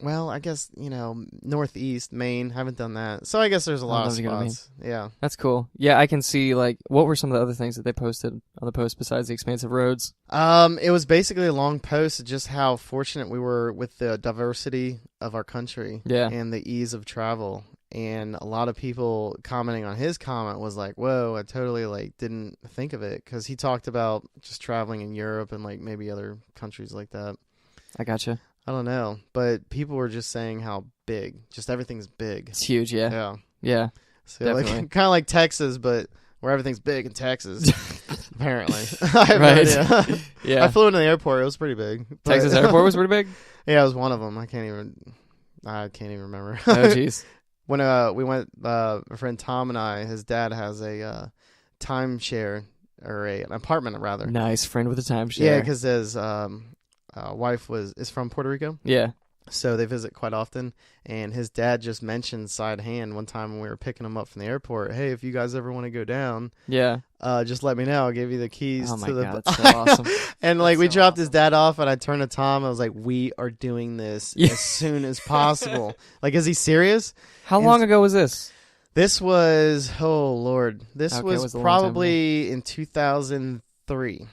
Speaker 2: well, I guess, Northeast, Maine, haven't done that. So I guess there's a lot of
Speaker 1: love to go to Maine.
Speaker 2: spots. Yeah.
Speaker 1: That's cool. Yeah, I can see, like, what were some of the other things that they posted on the post besides the expansive roads?
Speaker 2: It was basically a long post of just how fortunate we were with the diversity of our country
Speaker 1: Yeah.
Speaker 2: and the ease of travel. And a lot of people commenting on his comment was like, whoa, I totally like didn't think of it, because he talked about just traveling in Europe and like maybe other countries like that.
Speaker 1: I gotcha.
Speaker 2: I don't know, but people were just saying how big, just everything's big.
Speaker 1: It's huge, yeah.
Speaker 2: Yeah.
Speaker 1: Yeah.
Speaker 2: So like
Speaker 1: Definitely.
Speaker 2: kind of like Texas, but where everything's big in Texas. Apparently. I have no
Speaker 1: Right.
Speaker 2: idea.
Speaker 1: Yeah.
Speaker 2: I flew into the airport. It was pretty big. but-
Speaker 1: Texas airport was pretty big?
Speaker 2: Yeah, it was one of them. I can't even remember.
Speaker 1: Oh, jeez.
Speaker 2: When we went, my friend Tom and I, his dad has a timeshare, or an apartment rather.
Speaker 1: Nice. Friend with a timeshare.
Speaker 2: Yeah, because his wife is from Puerto Rico,
Speaker 1: Yeah.
Speaker 2: so they visit quite often. And his dad just mentioned side hand one time when we were picking him up from the airport. Hey, if you guys ever want to go down,
Speaker 1: Yeah.
Speaker 2: just let me know. I'll give you the keys
Speaker 1: Oh, my
Speaker 2: to the.
Speaker 1: God. That's so awesome.
Speaker 2: And like
Speaker 1: That's
Speaker 2: we
Speaker 1: so
Speaker 2: dropped his
Speaker 1: awesome.
Speaker 2: dad off, and I turned to Tom. I was like, "We are doing this
Speaker 1: Yeah.
Speaker 2: as soon as possible." Like, is he serious?
Speaker 1: How
Speaker 2: And
Speaker 1: long ago was this?
Speaker 2: This was, oh Lord, this
Speaker 1: Okay, it
Speaker 2: was
Speaker 1: was a long time
Speaker 2: probably in 2003.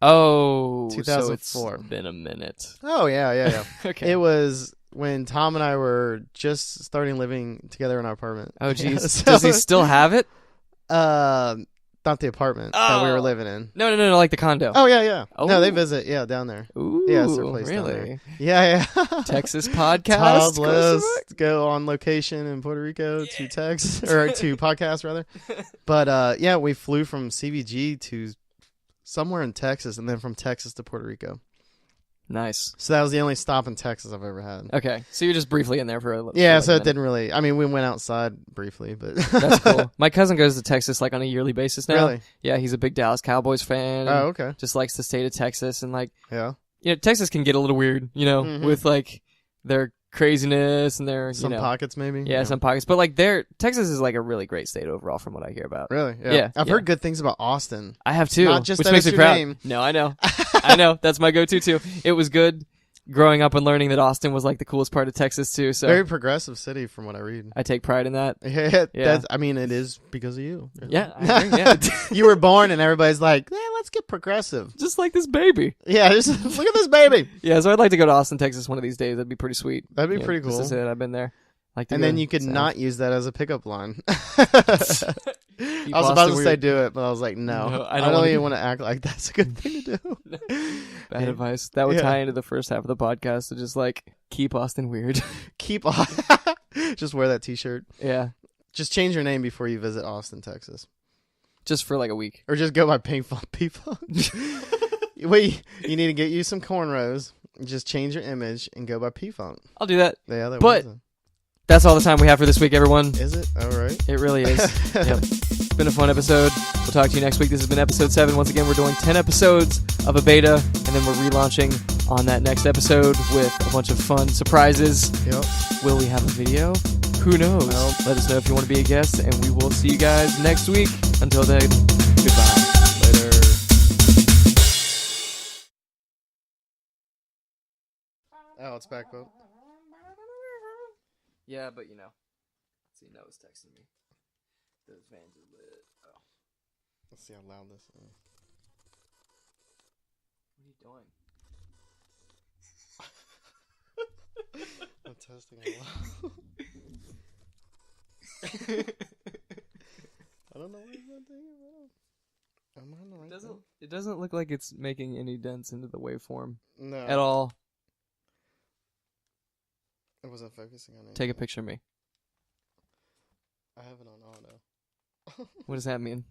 Speaker 1: Oh,
Speaker 2: 2004.
Speaker 1: So it's been a minute.
Speaker 2: Oh yeah.
Speaker 1: Okay.
Speaker 2: It was when Tom and I were just starting living together in our apartment.
Speaker 1: Oh, jeez.
Speaker 2: So-
Speaker 1: Does he still have it?
Speaker 2: Not the apartment that we were
Speaker 1: Oh.
Speaker 2: living in.
Speaker 1: No, like the condo.
Speaker 2: Oh yeah. No, they
Speaker 1: Oh.
Speaker 2: visit. Yeah, down there.
Speaker 1: Ooh,
Speaker 2: Yeah, it's their place down
Speaker 1: really?
Speaker 2: Yeah.
Speaker 1: Texas podcast.
Speaker 2: Todd let
Speaker 1: Close
Speaker 2: us go on location in Puerto Rico to Texas, or to podcast rather. But yeah, we flew from CVG to somewhere in Texas, and then from Texas to Puerto Rico.
Speaker 1: Nice.
Speaker 2: So that was the only stop in Texas I've ever had.
Speaker 1: Okay, so you're just briefly in there for a
Speaker 2: Yeah,
Speaker 1: for
Speaker 2: so
Speaker 1: like a
Speaker 2: it
Speaker 1: minute.
Speaker 2: didn't really. I mean, we went outside briefly, but
Speaker 1: That's cool. My cousin goes to Texas like on a yearly basis now.
Speaker 2: Really?
Speaker 1: Yeah, he's a big Dallas Cowboys fan.
Speaker 2: Oh, okay.
Speaker 1: Just likes the state of Texas, and like,
Speaker 2: Yeah.
Speaker 1: Texas can get a little weird,
Speaker 2: Mhm.
Speaker 1: with like their craziness and their
Speaker 2: Some pockets, maybe.
Speaker 1: yeah, some pockets. But like Texas is like a really great state overall from what I hear about.
Speaker 2: Really?
Speaker 1: Yeah,
Speaker 2: I've
Speaker 1: yeah.
Speaker 2: heard good things about Austin.
Speaker 1: I have too,
Speaker 2: Not just
Speaker 1: which
Speaker 2: that
Speaker 1: makes
Speaker 2: it's
Speaker 1: me
Speaker 2: your
Speaker 1: proud.
Speaker 2: name.
Speaker 1: No, I know. I know. That's my go-to too. It was good growing up and learning that Austin was like the coolest part of Texas too. So
Speaker 2: Very progressive city, from what I read.
Speaker 1: I take pride in that.
Speaker 2: Yeah,
Speaker 1: Yeah.
Speaker 2: I mean, it is because of you.
Speaker 1: Yeah, I agree, yeah.
Speaker 2: You were born, and everybody's like, "Yeah, let's get progressive."
Speaker 1: Just like this baby.
Speaker 2: Yeah, just look at this baby.
Speaker 1: Yeah, so I'd like to go to Austin, Texas one of these days. That'd be pretty sweet.
Speaker 2: That'd be
Speaker 1: Yeah,
Speaker 2: pretty
Speaker 1: just
Speaker 2: cool.
Speaker 1: to say that I've been there. Like to
Speaker 2: And
Speaker 1: go
Speaker 2: then you could
Speaker 1: south.
Speaker 2: not use that as a pickup line. I was about to say do it, but I was like, no.
Speaker 1: No,
Speaker 2: I don't even want to act like that's a good thing to do.
Speaker 1: Bad advice. That would tie into the first half of the podcast to just like keep Austin weird.
Speaker 2: Keep on. Just wear that T-shirt.
Speaker 1: Yeah.
Speaker 2: Just change your name before you visit Austin, Texas.
Speaker 1: Just for like a week.
Speaker 2: Or just go by Pink Phone People. Wait, you need to get you some cornrows. Just change your image and go by P-Funk.
Speaker 1: I'll do that.
Speaker 2: Yeah, that
Speaker 1: But
Speaker 2: was it.
Speaker 1: that's all the time we have for this week, everyone.
Speaker 2: Is it? All right.
Speaker 1: It really is. Yep. It's been a fun episode. We'll talk to you next week. This has been episode 7. Once again, we're doing 10 episodes of a beta, and then we're relaunching on that next episode with a bunch of fun surprises.
Speaker 2: Yep.
Speaker 1: Will we have a video? Who knows?
Speaker 2: Well,
Speaker 1: let us know if you want to be a guest, and we will see you guys next week. Until then, goodbye.
Speaker 2: Later. Oh, it's back up.
Speaker 1: Yeah, but you know. See, Noah's texting me. Those vans are lit. Oh.
Speaker 2: Let's see how loud this is.
Speaker 1: What are you doing?
Speaker 2: I'm testing it loud. I don't know what I'm doing. Am I on the right thing?
Speaker 1: It doesn't look like it's making any dents into the waveform
Speaker 2: No.
Speaker 1: at all.
Speaker 2: I wasn't focusing on it.
Speaker 1: Take a picture of me.
Speaker 2: I have it on auto.
Speaker 1: What does that mean?